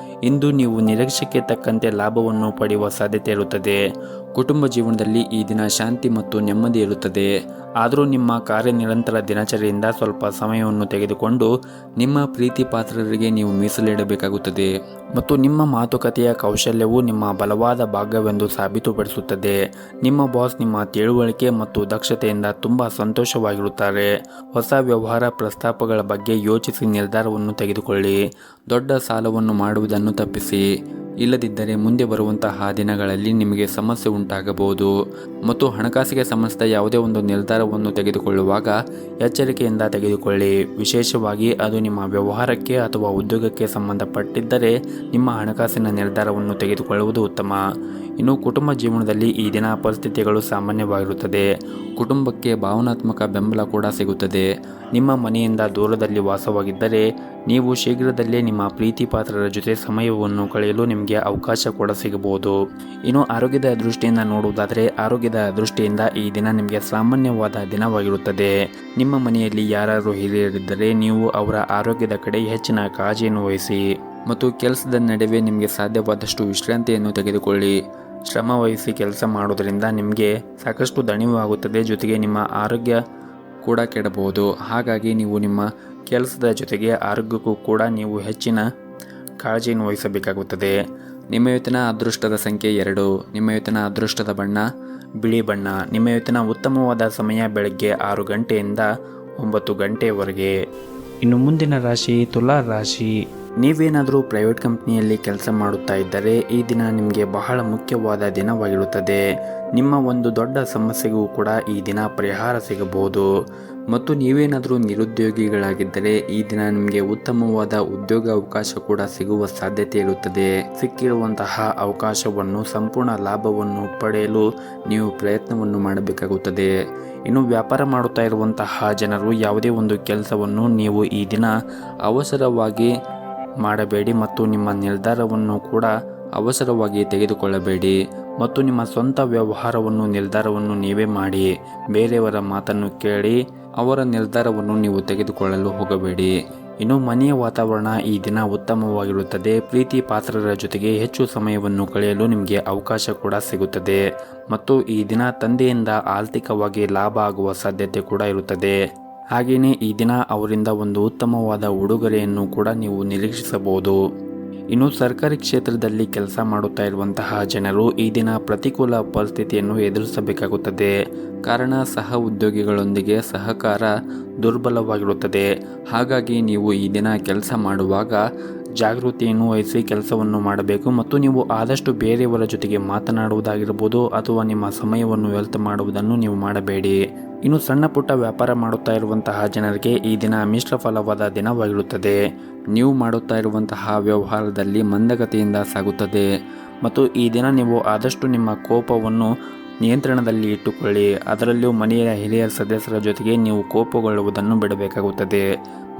ಇಂದು ನೀವು ನಿರೀಕ್ಷೆಗೆ ತಕ್ಕಂತೆ ಲಾಭವನ್ನು ಪಡೆಯುವ ಸಾಧ್ಯತೆ ಇರುತ್ತದೆ. ಕುಟುಂಬ ಜೀವನದಲ್ಲಿ ಈ ದಿನ ಶಾಂತಿ ಮತ್ತು ನೆಮ್ಮದಿ ಇರುತ್ತದೆ. ಆದರೂ ನಿಮ್ಮ ಕಾರ್ಯನಿರಂತರ ದಿನಚರಿಯಿಂದ ಸ್ವಲ್ಪ ಸಮಯವನ್ನು ತೆಗೆದುಕೊಂಡು ನಿಮ್ಮ ಪ್ರೀತಿ ಪಾತ್ರರಿಗೆ ನೀವು ಮೀಸಲಿಡಬೇಕಾಗುತ್ತದೆ. ಮತ್ತು ನಿಮ್ಮ ಮಾತುಕತೆಯ ಕೌಶಲ್ಯವು ನಿಮ್ಮ ಬಲವಾದ ಭಾಗವೆಂದು ಸಾಬೀತುಪಡಿಸುತ್ತದೆ. ನಿಮ್ಮ ಬಾಸ್ ನಿಮ್ಮ ತಿಳುವಳಿಕೆ ಮತ್ತು ದಕ್ಷತೆಯಿಂದ ತುಂಬ ಸಂತೋಷವಾಗಿರುತ್ತಾರೆ. ಹೊಸ ವ್ಯವಹಾರ ಪ್ರಸ್ತಾಪಗಳ ಬಗ್ಗೆ ಯೋಚಿಸಿ ನಿರ್ಧಾರವನ್ನು ತೆಗೆದುಕೊಳ್ಳಿ. ದೊಡ್ಡ ಸಾಲವನ್ನು ಮಾಡುವುದನ್ನು ತಪ್ಪಿಸಿ. ಇಲ್ಲದಿದ್ದರೆ ಮುಂದೆ ಬರುವಂತಹ ದಿನಗಳಲ್ಲಿ ನಿಮಗೆ ಸಮಸ್ಯೆ ಉಂಟಾಗಬಹುದು. ಮತ್ತು ಹಣಕಾಸಿಗೆ ಸಂಬಂಧಿಸಿದ ಯಾವುದೇ ಒಂದು ನಿರ್ಧಾರವನ್ನು ತೆಗೆದುಕೊಳ್ಳುವಾಗ ಎಚ್ಚರಿಕೆಯಿಂದ ತೆಗೆದುಕೊಳ್ಳಿ. ವಿಶೇಷವಾಗಿ ಅದು ನಿಮ್ಮ ವ್ಯವಹಾರಕ್ಕೆ ಅಥವಾ ಉದ್ಯೋಗಕ್ಕೆ ಸಂಬಂಧಪಟ್ಟಿದ್ದರೆ ನಿಮ್ಮ ಹಣಕಾಸಿನ ನಿರ್ಧಾರವನ್ನು ತೆಗೆದುಕೊಳ್ಳುವುದು ಉತ್ತಮ. ಇನ್ನು ಕುಟುಂಬ ಜೀವನದಲ್ಲಿ ಈ ದಿನ ಪರಿಸ್ಥಿತಿಗಳು ಸಾಮಾನ್ಯವಾಗಿರುತ್ತದೆ. ಕುಟುಂಬಕ್ಕೆ ಭಾವನಾತ್ಮಕ ಬೆಂಬಲ ಕೂಡ ಸಿಗುತ್ತದೆ. ನಿಮ್ಮ ಮನೆಯಿಂದ ದೂರದಲ್ಲಿ ವಾಸವಾಗಿದ್ದರೆ ನೀವು ಶೀಘ್ರದಲ್ಲೇ ನಿಮ್ಮ ಪ್ರೀತಿ ಪಾತ್ರರ ಜೊತೆ ಸಮಯವನ್ನು ಕಳೆಯಲು ನಿಮಗೆ ಅವಕಾಶ ಕೂಡ ಸಿಗಬಹುದು. ಇನ್ನು ಆರೋಗ್ಯದ ದೃಷ್ಟಿಯಿಂದ ನೋಡುವುದಾದರೆ ಆರೋಗ್ಯದ ದೃಷ್ಟಿಯಿಂದ ಈ ದಿನ ನಿಮಗೆ ಸಾಮಾನ್ಯವಾದ ದಿನವಾಗಿರುತ್ತದೆ. ನಿಮ್ಮ ಮನೆಯಲ್ಲಿ ಯಾರಾದರೂ ಹಿರಿಯರಿದ್ದರೆ ನೀವು ಅವರ ಆರೋಗ್ಯದ ಕಡೆ ಹೆಚ್ಚಿನ ಕಾಳಜಿಯನ್ನು ವಹಿಸಿ. ಮತ್ತು ಕೆಲಸದ ನಡುವೆ ನಿಮಗೆ ಸಾಧ್ಯವಾದಷ್ಟು ವಿಶ್ರಾಂತಿಯನ್ನು ತೆಗೆದುಕೊಳ್ಳಿ. ಶ್ರಮ ವಹಿಸಿ ಕೆಲಸ ಮಾಡೋದರಿಂದ ನಿಮಗೆ ಸಾಕಷ್ಟು ದಣಿವು ಆಗುತ್ತದೆ. ಜೊತೆಗೆ ನಿಮ್ಮ ಆರೋಗ್ಯ ಕೂಡ ಕೆಡಬಹುದು. ಹಾಗಾಗಿ ನೀವು ನಿಮ್ಮ ಕೆಲಸದ ಜೊತೆಗೆ ಆರೋಗ್ಯಕ್ಕೂ ಕೂಡ ನೀವು ಹೆಚ್ಚಿನ ಕಾಳಜಿಯನ್ನು ವಹಿಸಬೇಕಾಗುತ್ತದೆ. ನಿಮ್ಮ ಇವತ್ತಿನ ಅದೃಷ್ಟದ ಸಂಖ್ಯೆ 2. ನಿಮ್ಮ ಇವತ್ತಿನ ಅದೃಷ್ಟದ ಬಣ್ಣ ಬಿಳಿ ಬಣ್ಣ. ನಿಮ್ಮ ಇವತ್ತಿನ ಉತ್ತಮವಾದ ಸಮಯ ಬೆಳಗ್ಗೆ 6 ಗಂಟೆಯಿಂದ 9 ಗಂಟೆವರೆಗೆ. ಇನ್ನು ಮುಂದಿನ ರಾಶಿ ತುಲಾ ರಾಶಿ. ನೀವೇನಾದರೂ ಪ್ರೈವೇಟ್ ಕಂಪ್ನಿಯಲ್ಲಿ ಕೆಲಸ ಮಾಡುತ್ತಾ ಇದ್ದರೆ ಈ ದಿನ ನಿಮಗೆ ಬಹಳ ಮುಖ್ಯವಾದ ದಿನವಾಗಿರುತ್ತದೆ. ನಿಮ್ಮ ಒಂದು ದೊಡ್ಡ ಸಮಸ್ಯೆಗೂ ಕೂಡ ಈ ದಿನ ಪರಿಹಾರ ಸಿಗಬಹುದು. ಮತ್ತು ನೀವೇನಾದರೂ ನಿರುದ್ಯೋಗಿಗಳಾಗಿದ್ದರೆ ಈ ದಿನ ನಿಮಗೆ ಉತ್ತಮವಾದ ಉದ್ಯೋಗ ಅವಕಾಶ ಕೂಡ ಸಿಗುವ ಸಾಧ್ಯತೆ ಇರುತ್ತದೆ. ಸಿಕ್ಕಿರುವಂತಹ ಅವಕಾಶವನ್ನು ಸಂಪೂರ್ಣ ಲಾಭವನ್ನು ಪಡೆಯಲು ನೀವು ಪ್ರಯತ್ನವನ್ನು ಮಾಡಬೇಕಾಗುತ್ತದೆ. ಇನ್ನು ವ್ಯಾಪಾರ ಮಾಡುತ್ತಾ ಇರುವಂತಹ ಜನರು ಯಾವುದೇ ಒಂದು ಕೆಲಸವನ್ನು ನೀವು ಈ ದಿನ ಅವಸರವಾಗಿ ಮಾಡಬೇಡಿ ಮತ್ತು ನಿಮ್ಮ ನಿರ್ಧಾರವನ್ನು ಕೂಡ ಅವಸರವಾಗಿ ತೆಗೆದುಕೊಳ್ಳಬೇಡಿ ಮತ್ತು ನಿಮ್ಮ ಸ್ವಂತ ನಿರ್ಧಾರವನ್ನು ನೀವೇ ಮಾಡಿ. ಬೇರೆಯವರ ಮಾತನ್ನು ಕೇಳಿ ಅವರ ನಿರ್ಧಾರವನ್ನು ನೀವು ತೆಗೆದುಕೊಳ್ಳಲು ಹೋಗಬೇಡಿ. ಇನ್ನು ಮನೆಯ ವಾತಾವರಣ ಈ ದಿನ ಉತ್ತಮವಾಗಿರುತ್ತದೆ. ಪ್ರೀತಿ ಪಾತ್ರರ ಜೊತೆಗೆ ಹೆಚ್ಚು ಸಮಯವನ್ನು ಕಳೆಯಲು ನಿಮಗೆ ಅವಕಾಶ ಕೂಡ ಸಿಗುತ್ತದೆ ಮತ್ತು ಈ ದಿನ ತಂದೆಯಿಂದ ಆರ್ಥಿಕವಾಗಿ ಲಾಭ ಆಗುವ ಸಾಧ್ಯತೆ ಕೂಡ ಇರುತ್ತದೆ. ಹಾಗೆಯೇ ಈ ದಿನ ಅವರಿಂದ ಒಂದು ಉತ್ತಮವಾದ ಉಡುಗೊರೆಯನ್ನು ಕೂಡ ನೀವು ನಿರೀಕ್ಷಿಸಬಹುದು. ಇನ್ನು ಸರ್ಕಾರಿ ಕ್ಷೇತ್ರದಲ್ಲಿ ಕೆಲಸ ಮಾಡುತ್ತಾ ಇರುವಂತಹ ಜನರು ಈ ದಿನ ಪ್ರತಿಕೂಲ ಪರಿಸ್ಥಿತಿಯನ್ನು ಎದುರಿಸಬೇಕಾಗುತ್ತದೆ. ಕಾರಣ ಸಹ ಉದ್ಯೋಗಿಗಳೊಂದಿಗೆ ಸಹಕಾರ ದುರ್ಬಲವಾಗಿರುತ್ತದೆ. ಹಾಗಾಗಿ ನೀವು ಈ ದಿನ ಕೆಲಸ ಮಾಡುವಾಗ ಜಾಗೃತಿಯನ್ನು ವಹಿಸಿ ಕೆಲಸವನ್ನು ಮಾಡಬೇಕು ಮತ್ತು ನೀವು ಆದಷ್ಟು ಬೇರೆಯವರ ಜೊತೆಗೆ ಮಾತನಾಡುವುದಾಗಿರ್ಬೋದು ಅಥವಾ ನಿಮ್ಮ ಸಮಯವನ್ನು ವ್ಯರ್ಥ ಮಾಡುವುದನ್ನು ನೀವು ಮಾಡಬೇಡಿ. ಇನ್ನು ಸಣ್ಣ ಪುಟ್ಟ ವ್ಯಾಪಾರ ಮಾಡುತ್ತಾ ಇರುವಂತಹ ಜನರಿಗೆ ಈ ದಿನ ಮಿಶ್ರ ಫಲವಾದ ದಿನವಾಗಿರುತ್ತದೆ. ನೀವು ಮಾಡುತ್ತಾ ಇರುವಂತಹ ವ್ಯವಹಾರದಲ್ಲಿ ಮಂದಗತಿಯಿಂದ ಸಾಗುತ್ತದೆ ಮತ್ತು ಈ ದಿನ ನೀವು ಆದಷ್ಟು ನಿಮ್ಮ ಕೋಪವನ್ನು ನಿಯಂತ್ರಣದಲ್ಲಿ ಇಟ್ಟುಕೊಳ್ಳಿ. ಅದರಲ್ಲೂ ಮನೆಯ ಹಿರಿಯ ಸದಸ್ಯರ ಜೊತೆಗೆ ನೀವು ಕೋಪಗೊಳ್ಳುವುದನ್ನು ಬಿಡಬೇಕಾಗುತ್ತದೆ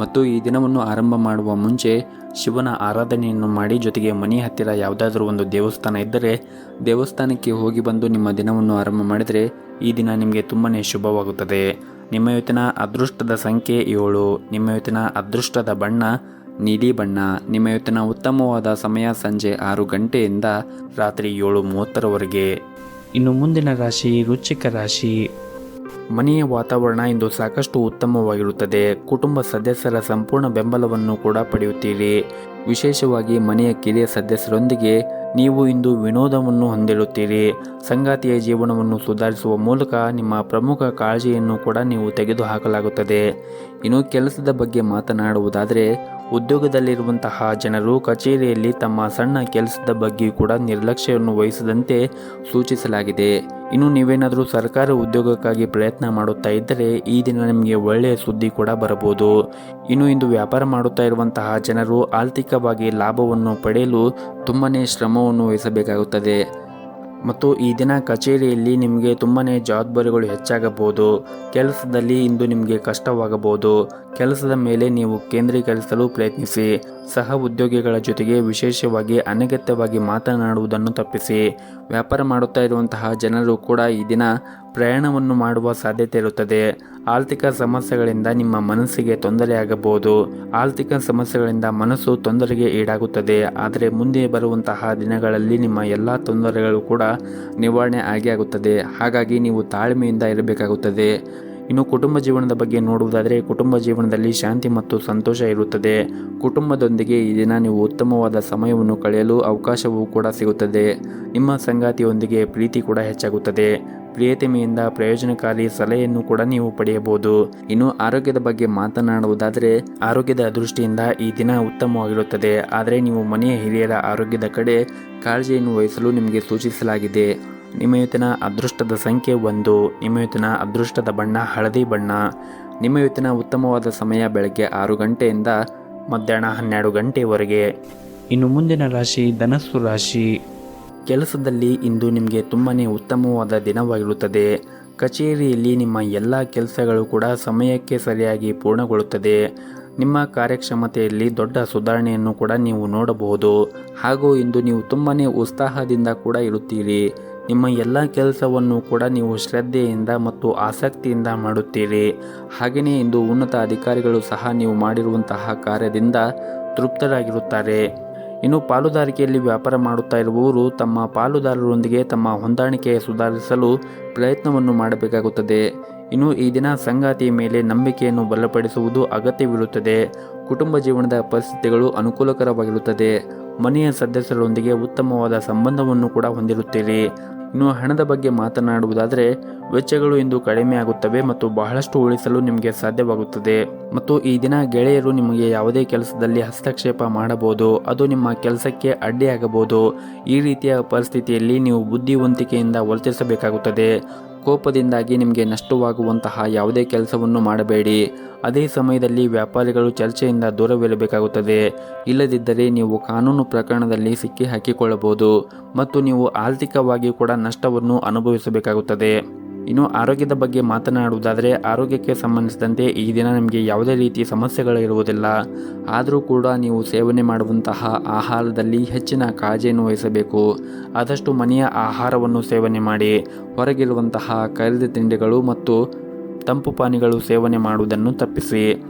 ಮತ್ತು ಈ ದಿನವನ್ನು ಆರಂಭ ಮಾಡುವ ಮುಂಚೆ ಶಿವನ ಆರಾಧನೆಯನ್ನು ಮಾಡಿ, ಜೊತೆಗೆ ಮನೆಯ ಹತ್ತಿರ ಯಾವುದಾದ್ರೂ ಒಂದು ದೇವಸ್ಥಾನ ಇದ್ದರೆ ದೇವಸ್ಥಾನಕ್ಕೆ ಹೋಗಿ ಬಂದು ನಿಮ್ಮ ದಿನವನ್ನು ಆರಂಭ ಮಾಡಿದರೆ ಈ ದಿನ ನಿಮಗೆ ತುಂಬಾ ಶುಭವಾಗುತ್ತದೆ. ನಿಮ್ಮ ಇವತ್ತಿನ ಅದೃಷ್ಟದ ಸಂಖ್ಯೆ 7. ನಿಮ್ಮ ಇವತ್ತಿನ ಅದೃಷ್ಟದ ಬಣ್ಣ ನೀಲಿ ಬಣ್ಣ. ನಿಮ್ಮ ಇವತ್ತಿನ ಉತ್ತಮವಾದ ಸಮಯ ಸಂಜೆ 6 ಗಂಟೆಯಿಂದ ರಾತ್ರಿ 7:30ರವರೆಗೆ. ಇನ್ನು ಮುಂದಿನ ರಾಶಿ ವೃಶ್ಚಿಕ ರಾಶಿ. ಮನೆಯ ವಾತಾವರಣ ಇಂದು ಸಾಕಷ್ಟು ಉತ್ತಮವಾಗಿರುತ್ತದೆ. ಕುಟುಂಬ ಸದಸ್ಯರ ಸಂಪೂರ್ಣ ಬೆಂಬಲವನ್ನು ಕೂಡ ಪಡೆಯುತ್ತೀರಿ. ವಿಶೇಷವಾಗಿ ಮನೆಯ ಕಿರಿಯ ಸದಸ್ಯರೊಂದಿಗೆ ನೀವು ಇಂದು ವಿನೋದವನ್ನು ಹೊಂದಿರುತ್ತೀರಿ. ಸಂಗಾತಿಯ ಜೀವನವನ್ನು ಸುಧಾರಿಸುವ ಮೂಲಕ ನಿಮ್ಮ ಪ್ರಮುಖ ಕಾಳಜಿಯನ್ನು ಕೂಡ ನೀವು ತೆಗೆದುಹಾಕಲಾಗುತ್ತದೆ. ಇನ್ನು ಕೆಲಸದ ಬಗ್ಗೆ ಮಾತನಾಡುವುದಾದರೆ ಉದ್ಯೋಗದಲ್ಲಿರುವಂತಹ ಜನರು ಕಚೇರಿಯಲ್ಲಿ ತಮ್ಮ ಸಣ್ಣ ಕೆಲಸದ ಬಗ್ಗೆ ಕೂಡ ನಿರ್ಲಕ್ಷ್ಯವನ್ನು ವಹಿಸದಂತೆ ಸೂಚಿಸಲಾಗಿದೆ. ಇನ್ನು ನೀವೇನಾದರೂ ಸರ್ಕಾರಿ ಉದ್ಯೋಗಕ್ಕಾಗಿ ಪ್ರಯತ್ನ ಮಾಡುತ್ತಾ ಇದ್ದರೆ ಈ ದಿನ ನಿಮಗೆ ಒಳ್ಳೆಯ ಸುದ್ದಿ ಕೂಡ ಬರಬಹುದು. ಇನ್ನು ಇಂದು ವ್ಯಾಪಾರ ಮಾಡುತ್ತಾ ಇರುವಂತಹ ಜನರು ಆರ್ಥಿಕವಾಗಿ ಲಾಭವನ್ನು ಪಡೆಯಲು ತುಂಬಾ ಶ್ರಮವನ್ನು ವಹಿಸಬೇಕಾಗುತ್ತದೆ ಮತ್ತು ಈ ದಿನ ಕಚೇರಿಯಲ್ಲಿ ನಿಮಗೆ ತುಂಬಾ ಜವಾಬ್ದಾರಿಗಳು ಹೆಚ್ಚಾಗಬಹುದು. ಕೆಲಸದಲ್ಲಿ ಇಂದು ನಿಮಗೆ ಕಷ್ಟವಾಗಬಹುದು. ಕೆಲಸದ ಮೇಲೆ ನೀವು ಕೇಂದ್ರೀಕರಿಸಲು ಪ್ರಯತ್ನಿಸಿ. ಸಹ ಉದ್ಯೋಗಿಗಳ ಜೊತೆಗೆ ವಿಶೇಷವಾಗಿ ಅನಗತ್ಯವಾಗಿ ಮಾತನಾಡುವುದನ್ನು ತಪ್ಪಿಸಿ. ವ್ಯಾಪಾರ ಮಾಡುತ್ತಾ ಇರುವಂತಹ ಜನರು ಕೂಡ ಈ ದಿನ ಪ್ರಯಾಣವನ್ನು ಮಾಡುವ ಸಾಧ್ಯತೆ ಇರುತ್ತದೆ. ಆರ್ಥಿಕ ಸಮಸ್ಯೆಗಳಿಂದ ನಿಮ್ಮ ಮನಸ್ಸಿಗೆ ತೊಂದರೆಯಾಗಬಹುದು. ಆರ್ಥಿಕ ಸಮಸ್ಯೆಗಳಿಂದ ಮನಸ್ಸು ತೊಂದರೆಗೆ ಈಡಾಗುತ್ತದೆ. ಆದರೆ ಮುಂದೆ ಬರುವಂತಹ ದಿನಗಳಲ್ಲಿ ನಿಮ್ಮ ಎಲ್ಲ ತೊಂದರೆಗಳು ಕೂಡ ನಿವಾರಣೆ ಆಗುತ್ತದೆ. ಹಾಗಾಗಿ ನೀವು ತಾಳ್ಮೆಯಿಂದ ಇರಬೇಕಾಗುತ್ತದೆ. ಇನ್ನು ಕುಟುಂಬ ಜೀವನದ ಬಗ್ಗೆ ನೋಡುವುದಾದರೆ ಕುಟುಂಬ ಜೀವನದಲ್ಲಿ ಶಾಂತಿ ಮತ್ತು ಸಂತೋಷ ಇರುತ್ತದೆ. ಕುಟುಂಬದೊಂದಿಗೆ ಈ ದಿನ ನೀವು ಉತ್ತಮವಾದ ಸಮಯವನ್ನು ಕಳೆಯಲು ಅವಕಾಶವೂ ಕೂಡ ಸಿಗುತ್ತದೆ. ನಿಮ್ಮ ಸಂಗಾತಿಯೊಂದಿಗೆ ಪ್ರೀತಿ ಕೂಡ ಹೆಚ್ಚಾಗುತ್ತದೆ. ಪ್ರಿಯತಮೆಯಿಂದ ಪ್ರಯೋಜನಕಾರಿ ಸಲಹೆಯನ್ನು ಕೂಡ ನೀವು ಪಡೆಯಬಹುದು. ಇನ್ನು ಆರೋಗ್ಯದ ಬಗ್ಗೆ ಮಾತನಾಡುವುದಾದರೆ ಆರೋಗ್ಯದ ದೃಷ್ಟಿಯಿಂದ ಈ ದಿನ ಉತ್ತಮವಾಗಿರುತ್ತದೆ. ಆದರೆ ನೀವು ಮನೆಯ ಹಿರಿಯರ ಆರೋಗ್ಯದ ಕಡೆ ಕಾಳಜಿಯನ್ನು ವಹಿಸಲು ನಿಮಗೆ ಸೂಚಿಸಲಾಗಿದೆ. ನಿಮ್ಮ ಇವತ್ತಿನ ಅದೃಷ್ಟದ ಸಂಖ್ಯೆ 1. ನಿಮ್ಮ ಇವತ್ತಿನ ಅದೃಷ್ಟದ ಬಣ್ಣ ಹಳದಿ ಬಣ್ಣ. ನಿಮ್ಮ ಇವತ್ತಿನ ಉತ್ತಮವಾದ ಸಮಯ ಬೆಳಗ್ಗೆ 6 ಗಂಟೆಯಿಂದ ಮಧ್ಯಾಹ್ನ 12 ಗಂಟೆವರೆಗೆ. ಇನ್ನು ಮುಂದಿನ ರಾಶಿ ಧನಸ್ಸು ರಾಶಿ. ಕೆಲಸದಲ್ಲಿ ಇಂದು ನಿಮಗೆ ತುಂಬಾ ಉತ್ತಮವಾದ ದಿನವಾಗಿರುತ್ತದೆ. ಕಚೇರಿಯಲ್ಲಿ ನಿಮ್ಮ ಎಲ್ಲ ಕೆಲಸಗಳು ಕೂಡ ಸಮಯಕ್ಕೆ ಸರಿಯಾಗಿ ಪೂರ್ಣಗೊಳ್ಳುತ್ತದೆ. ನಿಮ್ಮ ಕಾರ್ಯಕ್ಷಮತೆಯಲ್ಲಿ ದೊಡ್ಡ ಸುಧಾರಣೆಯನ್ನು ಕೂಡ ನೀವು ನೋಡಬಹುದು. ಹಾಗೂ ಇಂದು ನೀವು ತುಂಬಾ ಉತ್ಸಾಹದಿಂದ ಕೂಡ ಇರುತ್ತೀರಿ. ನಿಮ್ಮ ಎಲ್ಲ ಕೆಲಸವನ್ನು ಕೂಡ ನೀವು ಶ್ರದ್ಧೆಯಿಂದ ಮತ್ತು ಆಸಕ್ತಿಯಿಂದ ಮಾಡುತ್ತೀರಿ. ಹಾಗೆಯೇ ಇಂದು ಉನ್ನತ ಅಧಿಕಾರಿಗಳು ಸಹ ನೀವು ಮಾಡಿರುವಂತಹ ಕಾರ್ಯದಿಂದ ತೃಪ್ತರಾಗಿರುತ್ತಾರೆ. ಇನ್ನು ಪಾಲುದಾರಿಕೆಯಲ್ಲಿ ವ್ಯಾಪಾರ ಮಾಡುತ್ತಾ ಇರುವವರು ತಮ್ಮ ಪಾಲುದಾರರೊಂದಿಗೆ ತಮ್ಮ ಹೊಂದಾಣಿಕೆ ಸುಧಾರಿಸಲು ಪ್ರಯತ್ನವನ್ನು ಮಾಡಬೇಕಾಗುತ್ತದೆ. ಇನ್ನು ಈ ದಿನ ಸಂಗಾತಿಯ ಮೇಲೆ ನಂಬಿಕೆಯನ್ನು ಬಲಪಡಿಸುವುದು ಅಗತ್ಯವಿರುತ್ತದೆ. ಕುಟುಂಬ ಜೀವನದ ಪರಿಸ್ಥಿತಿಗಳು ಅನುಕೂಲಕರವಾಗಿರುತ್ತದೆ. ಮನೆಯ ಸದಸ್ಯರೊಂದಿಗೆ ಉತ್ತಮವಾದ ಸಂಬಂಧವನ್ನು ಕೂಡ ಹೊಂದಿರುತ್ತೀರಿ. ಇನ್ನು ಹಣದ ಬಗ್ಗೆ ಮಾತನಾಡುವುದಾದರೆ ವೆಚ್ಚಗಳು ಇಂದು ಕಡಿಮೆ ಆಗುತ್ತವೆ ಮತ್ತು ಬಹಳಷ್ಟು ಉಳಿಸಲು ನಿಮಗೆ ಸಾಧ್ಯವಾಗುತ್ತದೆ. ಮತ್ತು ಈ ದಿನ ಗೆಳೆಯರು ನಿಮಗೆ ಯಾವುದೇ ಕೆಲಸದಲ್ಲಿ ಹಸ್ತಕ್ಷೇಪ ಮಾಡಬಹುದು, ಅದು ನಿಮ್ಮ ಕೆಲಸಕ್ಕೆ ಅಡ್ಡಿಯಾಗಬಹುದು. ಈ ರೀತಿಯ ಪರಿಸ್ಥಿತಿಯಲ್ಲಿ ನೀವು ಬುದ್ಧಿವಂತಿಕೆಯಿಂದ ವರ್ತಿಸಬೇಕಾಗುತ್ತದೆ. ಕೋಪದಿಂದಾಗಿ ನಿಮಗೆ ನಷ್ಟವಾಗುವಂತಹ ಯಾವುದೇ ಕೆಲಸವನ್ನು ಮಾಡಬೇಡಿ. ಅದೇ ಸಮಯದಲ್ಲಿ ವ್ಯಾಪಾರಿಗಳು ಚರ್ಚೆಯಿಂದ ದೂರವಿರಬೇಕಾಗುತ್ತದೆ. ಇಲ್ಲದಿದ್ದರೆ ನೀವು ಕಾನೂನು ಪ್ರಕರಣದಲ್ಲಿ ಸಿಕ್ಕಿ ಹಾಕಿಕೊಳ್ಳಬಹುದು ಮತ್ತು ನೀವು ಆರ್ಥಿಕವಾಗಿ ಕೂಡ ನಷ್ಟವನ್ನು ಅನುಭವಿಸಬೇಕಾಗುತ್ತದೆ. ಇನ್ನು ಆರೋಗ್ಯದ ಬಗ್ಗೆ ಮಾತನಾಡುವುದಾದರೆ ಆರೋಗ್ಯಕ್ಕೆ ಸಂಬಂಧಿಸಿದಂತೆ ಈ ದಿನ ನಿಮಗೆ ಯಾವುದೇ ರೀತಿಯ ಸಮಸ್ಯೆಗಳು ಇರುವುದಿಲ್ಲ. ಆದರೂ ಕೂಡ ನೀವು ಸೇವನೆ ಮಾಡುವಂತಹ ಆಹಾರದಲ್ಲಿ ಹೆಚ್ಚಿನ ಕಾಳಜಿಯನ್ನು ವಹಿಸಬೇಕು. ಆದಷ್ಟು ಮನೆಯ ಆಹಾರವನ್ನು ಸೇವನೆ ಮಾಡಿ. ಹೊರಗಿರುವಂತಹ ಕರಿದ ತಿಂಡಿಗಳು ಮತ್ತು ತಂಪು ಪಾನೀಯಗಳು ಸೇವನೆ ಮಾಡುವುದನ್ನು ತಪ್ಪಿಸಿ.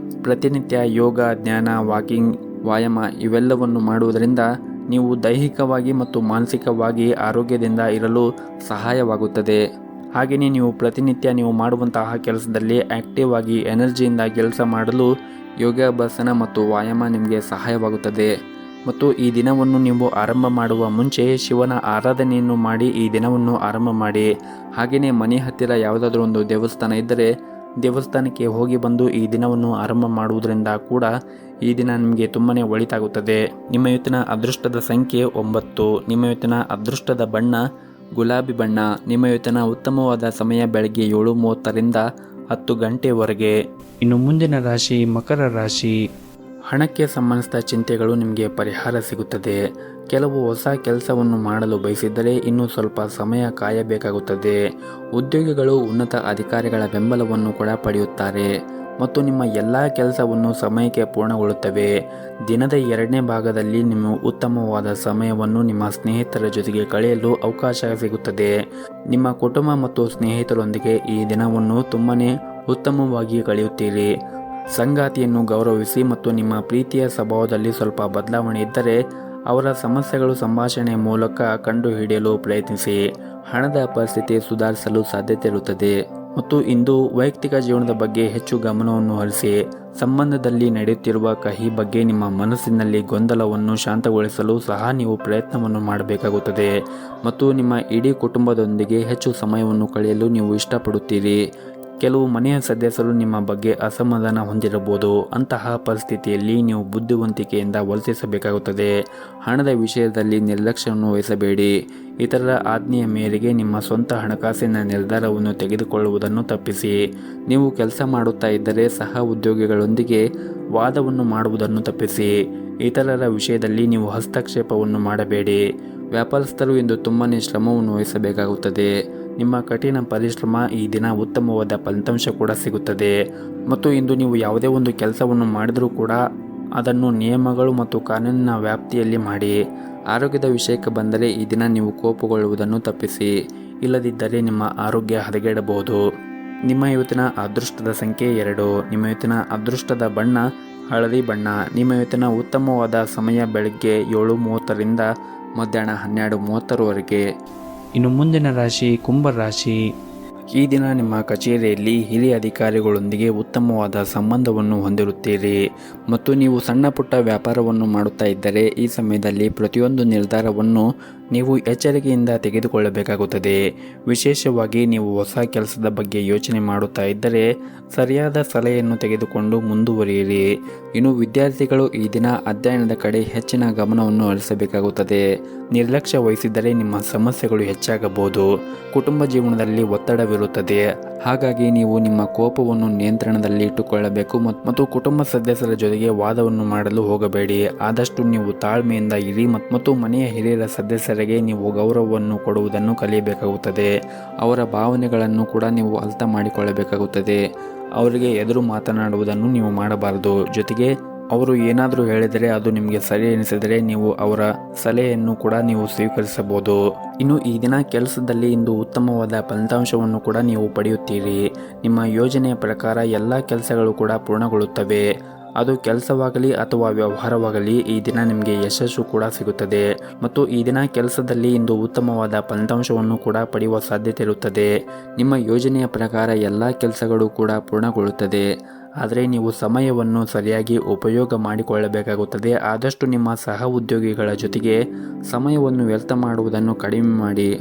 ಪ್ರತಿನಿತ್ಯ ಯೋಗ, ಧ್ಯಾನ, ವಾಕಿಂಗ್, ವ್ಯಾಯಾಮ ಇವೆಲ್ಲವನ್ನು ಮಾಡುವುದರಿಂದ ನೀವು ದೈಹಿಕವಾಗಿ ಮತ್ತು ಮಾನಸಿಕವಾಗಿ ಆರೋಗ್ಯದಿಂದ ಇರಲು ಸಹಾಯವಾಗುತ್ತದೆ. ಹಾಗೆಯೇ ನೀವು ಪ್ರತಿನಿತ್ಯ ನೀವು ಮಾಡುವಂತಹ ಕೆಲಸದಲ್ಲಿ ಆಕ್ಟಿವ್ ಆಗಿ ಎನರ್ಜಿಯಿಂದ ಕೆಲಸ ಮಾಡಲು ಯೋಗಾಭ್ಯಾಸನ ಮತ್ತು ವ್ಯಾಯಾಮ ನಿಮಗೆ ಸಹಾಯವಾಗುತ್ತದೆ. ಮತ್ತು ಈ ದಿನವನ್ನು ನೀವು ಆರಂಭ ಮಾಡುವ ಮುಂಚೆ ಶಿವನ ಆರಾಧನೆಯನ್ನು ಮಾಡಿ ಈ ದಿನವನ್ನು ಆರಂಭ ಮಾಡಿ. ಹಾಗೆಯೇ ಮನೆ ಹತ್ತಿರ ಯಾವುದಾದ್ರೂ ಒಂದು ದೇವಸ್ಥಾನ ಇದ್ದರೆ ದೇವಸ್ಥಾನಕ್ಕೆ ಹೋಗಿ ಬಂದು ಈ ದಿನವನ್ನು ಆರಂಭ ಮಾಡುವುದರಿಂದ ಕೂಡ ಈ ದಿನ ನಿಮಗೆ ತುಂಬಾ ಒಳಿತಾಗುತ್ತದೆ. ನಿಮ್ಮ ಇವತ್ತಿನ ಅದೃಷ್ಟದ ಸಂಖ್ಯೆ 9. ನಿಮ್ಮ ಇವತ್ತಿನ ಅದೃಷ್ಟದ ಬಣ್ಣ ಗುಲಾಬಿ ಬಣ್ಣ. ನಿಮ್ಮ ಇವತ್ತಿನ ಉತ್ತಮವಾದ ಸಮಯ ಬೆಳಗ್ಗೆ 7:30ರಿಂದ 10 ಗಂಟೆವರೆಗೆ. ಇನ್ನು ಮುಂದಿನ ರಾಶಿ ಮಕರ ರಾಶಿ. ಹಣಕ್ಕೆ ಸಂಬಂಧಿಸಿದ ಚಿಂತೆಗಳು ನಿಮಗೆ ಪರಿಹಾರ ಸಿಗುತ್ತದೆ. ಕೆಲವು ಹೊಸ ಕೆಲಸವನ್ನು ಮಾಡಲು ಬಯಸಿದ್ದರೆ ಇನ್ನೂ ಸ್ವಲ್ಪ ಸಮಯ ಕಾಯಬೇಕಾಗುತ್ತದೆ. ಉದ್ಯೋಗಿಗಳು ಉನ್ನತ ಅಧಿಕಾರಿಗಳ ಬೆಂಬಲವನ್ನು ಕೂಡ ಪಡೆಯುತ್ತಾರೆ ಮತ್ತು ನಿಮ್ಮ ಎಲ್ಲ ಕೆಲಸವನ್ನು ಸಮಯಕ್ಕೆ ಪೂರ್ಣಗೊಳ್ಳುತ್ತವೆ. ದಿನದ 2ನೇ ಭಾಗದಲ್ಲಿ ನಿಮ್ಮ ಉತ್ತಮವಾದ ಸಮಯವನ್ನು ನಿಮ್ಮ ಸ್ನೇಹಿತರ ಜೊತೆಗೆ ಕಳೆಯಲು ಅವಕಾಶ ಸಿಗುತ್ತದೆ. ನಿಮ್ಮ ಕುಟುಂಬ ಮತ್ತು ಸ್ನೇಹಿತರೊಂದಿಗೆ ಈ ದಿನವನ್ನು ತುಂಬಾ ಉತ್ತಮವಾಗಿ ಕಳೆಯುತ್ತೀರಿ. ಸಂಗಾತಿಯನ್ನು ಗೌರವಿಸಿ ಮತ್ತು ನಿಮ್ಮ ಪ್ರೀತಿಯ ಸ್ವಭಾವದಲ್ಲಿ ಸ್ವಲ್ಪ ಬದಲಾವಣೆ ಇದ್ದರೆ ಅವರ ಸಮಸ್ಯೆಗಳು ಸಂಭಾಷಣೆಯ ಮೂಲಕ ಕಂಡುಹಿಡಿಯಲು ಪ್ರಯತ್ನಿಸಿ. ಹಣದ ಪರಿಸ್ಥಿತಿ ಸುಧಾರಿಸಲು ಸಾಧ್ಯತೆ ಇರುತ್ತದೆ ಮತ್ತು ಇಂದು ವೈಯಕ್ತಿಕ ಜೀವನದ ಬಗ್ಗೆ ಹೆಚ್ಚು ಗಮನವನ್ನು ಹರಿಸಿ. ಸಂಬಂಧದಲ್ಲಿ ನಡೆಯುತ್ತಿರುವ ಕಹಿ ಬಗ್ಗೆ ನಿಮ್ಮ ಮನಸ್ಸಿನಲ್ಲಿ ಗೊಂದಲವನ್ನು ಶಾಂತಗೊಳಿಸಲು ಸಹ ನೀವು ಪ್ರಯತ್ನವನ್ನು ಮಾಡಬೇಕಾಗುತ್ತದೆ ಮತ್ತು ನಿಮ್ಮ ಇಡೀ ಕುಟುಂಬದೊಂದಿಗೆ ಹೆಚ್ಚು ಸಮಯವನ್ನು ಕಳೆಯಲು ನೀವು ಇಷ್ಟಪಡುತ್ತೀರಿ. ಕೆಲವು ಮನೆಯ ಸದಸ್ಯರು ನಿಮ್ಮ ಬಗ್ಗೆ ಅಸಮಾಧಾನ ಹೊಂದಿರಬಹುದು. ಅಂತಹ ಪರಿಸ್ಥಿತಿಯಲ್ಲಿ ನೀವು ಬುದ್ಧಿವಂತಿಕೆಯಿಂದ ವರ್ತಿಸಬೇಕಾಗುತ್ತದೆ. ಹಣದ ವಿಷಯದಲ್ಲಿ ನಿರ್ಲಕ್ಷ್ಯವನ್ನು ವಹಿಸಬೇಡಿ. ಇತರರ ಆಜ್ಞೆಯ ಮೇರೆಗೆ ನಿಮ್ಮ ಸ್ವಂತ ಹಣಕಾಸಿನ ನಿರ್ಧಾರವನ್ನು ತೆಗೆದುಕೊಳ್ಳುವುದನ್ನು ತಪ್ಪಿಸಿ. ನೀವು ಕೆಲಸ ಮಾಡುತ್ತಾ ಇದ್ದರೆ ಸಹ ಉದ್ಯೋಗಿಗಳೊಂದಿಗೆ ವಾದವನ್ನು ಮಾಡುವುದನ್ನು ತಪ್ಪಿಸಿ. ಇತರರ ವಿಷಯದಲ್ಲಿ ನೀವು ಹಸ್ತಕ್ಷೇಪವನ್ನು ಮಾಡಬೇಡಿ. ವ್ಯಾಪಾರಸ್ಥರು ಇಂದು ತುಂಬಾ ಶ್ರಮವನ್ನು ವಹಿಸಬೇಕಾಗುತ್ತದೆ. ನಿಮ್ಮ ಕಠಿಣ ಪರಿಶ್ರಮ ಈ ದಿನ ಉತ್ತಮವಾದ ಫಲಿತಾಂಶ ಕೂಡ ಸಿಗುತ್ತದೆ ಮತ್ತು ಇಂದು ನೀವು ಯಾವುದೇ ಒಂದು ಕೆಲಸವನ್ನು ಮಾಡಿದರೂ ಕೂಡ ಅದನ್ನು ನಿಯಮಗಳು ಮತ್ತು ಕಾನೂನಿನ ವ್ಯಾಪ್ತಿಯಲ್ಲಿ ಮಾಡಿ. ಆರೋಗ್ಯದ ವಿಷಯಕ್ಕೆ ಬಂದರೆ ಈ ದಿನ ನೀವು ಕೋಪಗೊಳ್ಳುವುದನ್ನು ತಪ್ಪಿಸಿ. ಇಲ್ಲದಿದ್ದರೆ ನಿಮ್ಮ ಆರೋಗ್ಯ ಹದಗೆಡಬಹುದು. ನಿಮ್ಮ ಇವತ್ತಿನ ಅದೃಷ್ಟದ ಸಂಖ್ಯೆ 2. ನಿಮ್ಮ ಇವತ್ತಿನ ಅದೃಷ್ಟದ ಬಣ್ಣ ಹಳದಿ ಬಣ್ಣ. ನಿಮ್ಮ ಇವತ್ತಿನ ಉತ್ತಮವಾದ ಸಮಯ ಬೆಳಗ್ಗೆ 7:30ರಿಂದ ಮಧ್ಯಾಹ್ನ 12:30ವರೆಗೆ. ಇನ್ನು ಮುಂದಿನ ರಾಶಿ ಕುಂಭ ರಾಶಿ. ಈ ದಿನ ನಿಮ್ಮ ಕಚೇರಿಯಲ್ಲಿ ಹಿರಿಯ ಅಧಿಕಾರಿಗಳೊಂದಿಗೆ ಉತ್ತಮವಾದ ಸಂಬಂಧವನ್ನು ಹೊಂದಿರುತ್ತೀರಿ ಮತ್ತು ನೀವು ಸಣ್ಣ ಪುಟ್ಟ ವ್ಯಾಪಾರವನ್ನು ಮಾಡುತ್ತಾ ಇದ್ದರೆ ಈ ಸಮಯದಲ್ಲಿ ಪ್ರತಿಯೊಂದು ನಿರ್ಧಾರವನ್ನು ನೀವು ಎಚ್ಚರಿಕೆಯಿಂದ ತೆಗೆದುಕೊಳ್ಳಬೇಕಾಗುತ್ತದೆ. ವಿಶೇಷವಾಗಿ ನೀವು ಹೊಸ ಕೆಲಸದ ಬಗ್ಗೆ ಯೋಚನೆ ಮಾಡುತ್ತಾ ಇದ್ದರೆ ಸರಿಯಾದ ಸಲಹೆಯನ್ನು ತೆಗೆದುಕೊಂಡು ಮುಂದುವರಿಯಿರಿ. ಇನ್ನು ವಿದ್ಯಾರ್ಥಿಗಳು ಈ ದಿನ ಅಧ್ಯಯನದ ಕಡೆ ಹೆಚ್ಚಿನ ಗಮನವನ್ನು ಹರಿಸಬೇಕಾಗುತ್ತದೆ. ನಿರ್ಲಕ್ಷ್ಯ ವಹಿಸಿದರೆ ನಿಮ್ಮ ಸಮಸ್ಯೆಗಳು ಹೆಚ್ಚಾಗಬಹುದು. ಕುಟುಂಬ ಜೀವನದಲ್ಲಿ ಒತ್ತಡವಿರುತ್ತದೆ. ಹಾಗಾಗಿ ನೀವು ನಿಮ್ಮ ಕೋಪವನ್ನು ನಿಯಂತ್ರಣದಲ್ಲಿ ಇಟ್ಟುಕೊಳ್ಳಬೇಕು ಮತ್ತು ಕುಟುಂಬ ಸದಸ್ಯರ ಜೊತೆಗೆ ವಾದವನ್ನು ಮಾಡಲು ಹೋಗಬೇಡಿ. ಆದಷ್ಟು ನೀವು ತಾಳ್ಮೆಯಿಂದ ಇರಿ ಮತ್ತು ಮನೆಯ ಹಿರಿಯರ ಸದಸ್ಯರಿಗೆ ನೀವು ಗೌರವವನ್ನು ಕೊಡುವುದನ್ನು ಕಲಿಯಬೇಕಾಗುತ್ತದೆ. ಅವರ ಭಾವನೆಗಳನ್ನು ಕೂಡ ನೀವು ಅರ್ಥ ಮಾಡಿಕೊಳ್ಳಬೇಕಾಗುತ್ತದೆ. ಅವರಿಗೆ ಎದುರು ಮಾತನಾಡುವುದನ್ನು ನೀವು ಮಾಡಬಾರದು. ಜೊತೆಗೆ ಅವರು ಏನಾದರೂ ಹೇಳಿದರೆ ಅದು ನಿಮಗೆ ಸರಿ ಎನಿಸಿದರೆ ನೀವು ಅವರ ಸಲಹೆಯನ್ನು ಕೂಡ ನೀವು ಸ್ವೀಕರಿಸಬಹುದು. ಇನ್ನು ಈ ದಿನ ಕೆಲಸದಲ್ಲಿ ಇಂದು ಉತ್ತಮವಾದ ಫಲಿತಾಂಶವನ್ನು ಕೂಡ ನೀವು ಪಡೆಯುತ್ತೀರಿ. ನಿಮ್ಮ ಯೋಜನೆಯ ಪ್ರಕಾರ ಎಲ್ಲ ಕೆಲಸಗಳು ಕೂಡ ಪೂರ್ಣಗೊಳ್ಳುತ್ತವೆ. ಅದು ಕೆಲಸವಾಗಲಿ ಅಥವಾ ವ್ಯವಹಾರವಾಗಲಿ ಈ ದಿನ ನಿಮಗೆ ಯಶಸ್ಸು ಕೂಡ ಸಿಗುತ್ತದೆ ಮತ್ತು ಈ ದಿನ ಕೆಲಸದಲ್ಲಿ ಇಂದು ಉತ್ತಮವಾದ ಫಲಿತಾಂಶವನ್ನು ಕೂಡ ಪಡೆಯುವ ಸಾಧ್ಯತೆ ಇರುತ್ತದೆ. ನಿಮ್ಮ ಯೋಜನೆಯ ಪ್ರಕಾರ ಎಲ್ಲ ಕೆಲಸಗಳು ಕೂಡ ಪೂರ್ಣಗೊಳ್ಳುತ್ತದೆ. ಆದರೆ ನೀವು ಸಮಯವನ್ನು ಸರಿಯಾಗಿ ಉಪಯೋಗ ಮಾಡಿಕೊಳ್ಳಬೇಕಾಗುತ್ತದೆ. ಆದಷ್ಟು ನಿಮ್ಮ ಸಹ ಉದ್ಯೋಗಿಗಳ ಜೊತೆಗೆ ಸಮಯವನ್ನು ವ್ಯರ್ಥ ಮಾಡುವುದನ್ನು ಕಡಿಮೆ ಮಾಡಿ.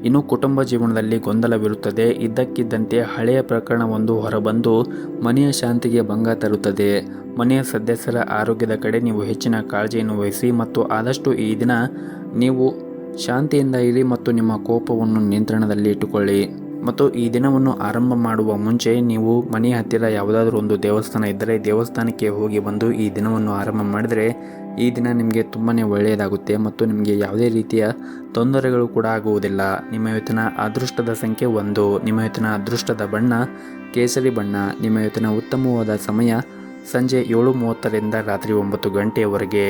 ಇನ್ನು ಕುಟುಂಬ ಜೀವನದಲ್ಲಿ ಗೊಂದಲವಿರುತ್ತದೆ. ಇದ್ದಕ್ಕಿದ್ದಂತೆ ಹಳೆಯ ಪ್ರಕರಣವೊಂದು ಹೊರಬಂದು ಮನೆಯ ಶಾಂತಿಗೆ ಭಂಗ ತರುತ್ತದೆ. ಮನೆಯ ಸದಸ್ಯರ ಆರೋಗ್ಯದ ಕಡೆ ನೀವು ಹೆಚ್ಚಿನ ಕಾಳಜಿಯನ್ನು ವಹಿಸಿ ಮತ್ತು ಆದಷ್ಟು ಈ ದಿನ ನೀವು ಶಾಂತಿಯಿಂದ ಇರಿ ಮತ್ತು ನಿಮ್ಮ ಕೋಪವನ್ನು ನಿಯಂತ್ರಣದಲ್ಲಿ ಇಟ್ಟುಕೊಳ್ಳಿ. ಮತ್ತು ಈ ದಿನವನ್ನು ಆರಂಭ ಮಾಡುವ ಮುಂಚೆ ನೀವು ಮನೆಯ ಹತ್ತಿರ ಯಾವುದಾದ್ರೂ ಒಂದು ದೇವಸ್ಥಾನ ಇದ್ದರೆ ದೇವಸ್ಥಾನಕ್ಕೆ ಹೋಗಿ ಬಂದು ಈ ದಿನವನ್ನು ಆರಂಭ ಮಾಡಿದರೆ ಈ ದಿನ ನಿಮಗೆ ತುಂಬಾ ಒಳ್ಳೆಯದಾಗುತ್ತೆ ಮತ್ತು ನಿಮಗೆ ಯಾವುದೇ ರೀತಿಯ ತೊಂದರೆಗಳು ಕೂಡ ಆಗುವುದಿಲ್ಲ. ನಿಮ್ಮ ಇವತ್ತಿನ ಅದೃಷ್ಟದ ಸಂಖ್ಯೆ 1. ನಿಮ್ಮ ಇವತ್ತಿನ ಅದೃಷ್ಟದ ಬಣ್ಣ ಕೇಸರಿ ಬಣ್ಣ. ನಿಮ್ಮ ಇವತ್ತಿನ ಉತ್ತಮವಾದ ಸಮಯ ಸಂಜೆ 7:30ರಿಂದ ರಾತ್ರಿ 9 ಗಂಟೆಯವರೆಗೆ.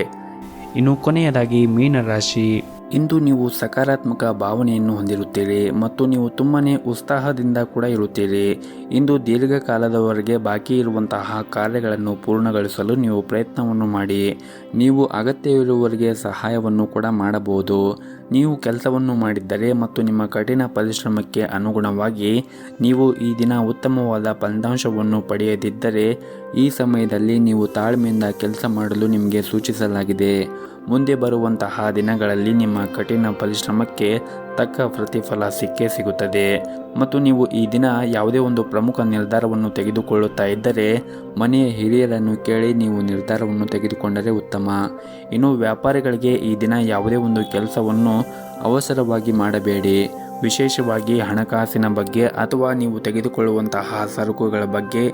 ಇನ್ನು ಕೊನೆಯದಾಗಿ ಮೀನರಾಶಿ. ಇಂದು ನೀವು ಸಕಾರಾತ್ಮಕ ಭಾವನೆಯನ್ನು ಹೊಂದಿರುತ್ತೀರಿ ಮತ್ತು ನೀವು ತುಂಬಾ ಉತ್ಸಾಹದಿಂದ ಕೂಡ ಇರುತ್ತೀರಿ. ಇಂದು ದೀರ್ಘಕಾಲದವರೆಗೆ ಬಾಕಿ ಇರುವಂತಹ ಕಾರ್ಯಗಳನ್ನು ಪೂರ್ಣಗೊಳಿಸಲು ನೀವು ಪ್ರಯತ್ನವನ್ನು ಮಾಡಿ. ನೀವು ಅಗತ್ಯವಿರುವವರಿಗೆ ಸಹಾಯವನ್ನು ಕೂಡ ಮಾಡಬಹುದು. ನೀವು ಕೆಲಸವನ್ನು ಮಾಡಿದ್ದರೆ ಮತ್ತು ನಿಮ್ಮ ಕಠಿಣ ಪರಿಶ್ರಮಕ್ಕೆ ಅನುಗುಣವಾಗಿ ನೀವು ಈ ದಿನ ಉತ್ತಮವಾದ ಫಲಿತಾಂಶವನ್ನು ಪಡೆಯದಿದ್ದರೆ ಈ ಸಮಯದಲ್ಲಿ ನೀವು ತಾಳ್ಮೆಯಿಂದ ಕೆಲಸ ಮಾಡಲು ನಿಮಗೆ ಸೂಚಿಸಲಾಗಿದೆ. ಮುಂದೆ ಬರುವಂತಹ ದಿನಗಳಲ್ಲಿ ನಿಮ್ಮ ಕಠಿಣ ಪರಿಶ್ರಮಕ್ಕೆ ತಕ್ಕ ಪ್ರತಿಫಲ ಸಿಕ್ಕೇ ಸಿಗುತ್ತದೆ. ಮತ್ತು ನೀವು ಈ ದಿನ ಯಾವುದೇ ಒಂದು ಪ್ರಮುಖ ನಿರ್ಧಾರವನ್ನು ತೆಗೆದುಕೊಳ್ಳುತ್ತಾ ಇದ್ದರೆ ಮನೆಯ ಹಿರಿಯರನ್ನು ಕೇಳಿ ನೀವು ನಿರ್ಧಾರವನ್ನು ತೆಗೆದುಕೊಂಡರೆ ಉತ್ತಮ. ಇನ್ನು ವ್ಯಾಪಾರಿಗಳಿಗೆ ಈ ದಿನ ಯಾವುದೇ ಒಂದು ಕೆಲಸವನ್ನು ಅವಸರವಾಗಿ ಮಾಡಬೇಡಿ. ವಿಶೇಷವಾಗಿ ಹಣಕಾಸಿನ ಬಗ್ಗೆ ಅಥವಾ ನೀವು ತೆಗೆದುಕೊಳ್ಳುವಂತಹ ಸರಕುಗಳ ಬಗ್ಗೆ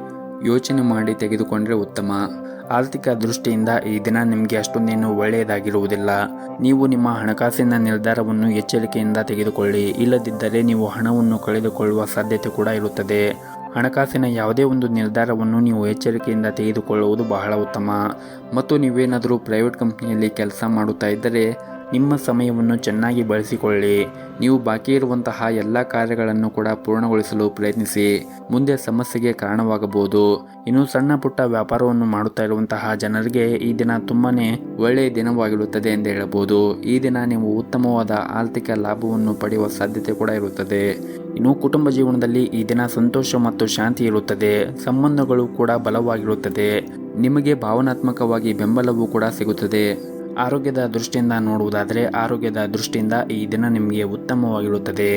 ಯೋಚನೆ ಮಾಡಿ ತೆಗೆದುಕೊಂಡರೆ ಉತ್ತಮ. ಆರ್ಥಿಕ ದೃಷ್ಟಿಯಿಂದ ಈ ದಿನ ನಿಮಗೆ ಅಷ್ಟೊಂದೇನು ಒಳ್ಳೆಯದಾಗಿರುವುದಿಲ್ಲ. ನೀವು ನಿಮ್ಮ ಹಣಕಾಸಿನ ನಿರ್ಧಾರವನ್ನು ಎಚ್ಚರಿಕೆಯಿಂದ ತೆಗೆದುಕೊಳ್ಳಿ. ಇಲ್ಲದಿದ್ದರೆ ನೀವು ಹಣವನ್ನು ಕಳೆದುಕೊಳ್ಳುವ ಸಾಧ್ಯತೆ ಕೂಡ ಇರುತ್ತದೆ. ಹಣಕಾಸಿನ ಯಾವುದೇ ಒಂದು ನಿರ್ಧಾರವನ್ನು ನೀವು ಎಚ್ಚರಿಕೆಯಿಂದ ತೆಗೆದುಕೊಳ್ಳುವುದು ಬಹಳ ಉತ್ತಮ. ಮತ್ತು ನೀವೇನಾದರೂ ಪ್ರೈವೇಟ್ ಕಂಪ್ನಿಯಲ್ಲಿ ಕೆಲಸ ಮಾಡುತ್ತಾ ಇದ್ದರೆ ನಿಮ್ಮ ಸಮಯವನ್ನು ಚೆನ್ನಾಗಿ ಬಳಸಿಕೊಳ್ಳಿ. ನೀವು ಬಾಕಿ ಇರುವಂತಹ ಎಲ್ಲ ಕಾರ್ಯಗಳನ್ನು ಕೂಡ ಪೂರ್ಣಗೊಳಿಸಲು ಪ್ರಯತ್ನಿಸಿ. ಮುಂದೆ ಸಮಸ್ಯೆಗೆ ಕಾರಣವಾಗಬಹುದು. ಇನ್ನು ಸಣ್ಣ ಪುಟ್ಟ ವ್ಯಾಪಾರವನ್ನು ಮಾಡುತ್ತಾ ಇರುವಂತಹ ಜನರಿಗೆ ಈ ದಿನ ತುಂಬಾ ಒಳ್ಳೆಯ ದಿನವಾಗಿರುತ್ತದೆ ಎಂದು ಹೇಳಬಹುದು. ಈ ದಿನ ನೀವು ಉತ್ತಮವಾದ ಆರ್ಥಿಕ ಲಾಭವನ್ನು ಪಡೆಯುವ ಸಾಧ್ಯತೆ ಕೂಡ ಇರುತ್ತದೆ. ಇನ್ನು ಕುಟುಂಬ ಜೀವನದಲ್ಲಿ ಈ ದಿನ ಸಂತೋಷ ಮತ್ತು ಶಾಂತಿ ಇರುತ್ತದೆ. ಸಂಬಂಧಗಳು ಕೂಡ ಬಲವಾಗಿರುತ್ತದೆ. ನಿಮಗೆ ಭಾವನಾತ್ಮಕವಾಗಿ ಬೆಂಬಲವೂ ಕೂಡ ಸಿಗುತ್ತದೆ. ಆರೋಗ್ಯದ ದೃಷ್ಟಿಯಿಂದ ನೋಡುವುದಾದರೆ ಆರೋಗ್ಯದ ದೃಷ್ಟಿಯಿಂದ ಈ ದಿನ ನಿಮಗೆ ಉತ್ತಮವಾಗಿರುತ್ತದೆ.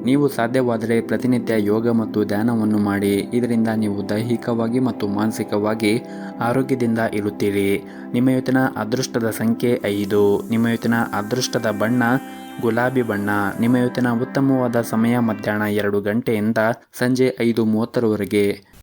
ನೀವು ಸಾಧ್ಯವಾದರೆ ಪ್ರತಿನಿತ್ಯ ಯೋಗ ಮತ್ತು ಧ್ಯಾನವನ್ನು ಮಾಡಿ. ಇದರಿಂದ ನೀವು ದೈಹಿಕವಾಗಿ ಮತ್ತು ಮಾನಸಿಕವಾಗಿ ಆರೋಗ್ಯದಿಂದ ಇರುತ್ತೀರಿ. ನಿಮ್ಮ ಇವತ್ತಿನ ಅದೃಷ್ಟದ ಸಂಖ್ಯೆ 5. ನಿಮ್ಮ ಇವತ್ತಿನ ಅದೃಷ್ಟದ ಬಣ್ಣ ಗುಲಾಬಿ ಬಣ್ಣ. ನಿಮ್ಮ ಇವತ್ತಿನ ಉತ್ತಮವಾದ ಸಮಯ ಮಧ್ಯಾಹ್ನ 2 ಗಂಟೆಯಿಂದ ಸಂಜೆ 5:30ರವರೆಗೆ.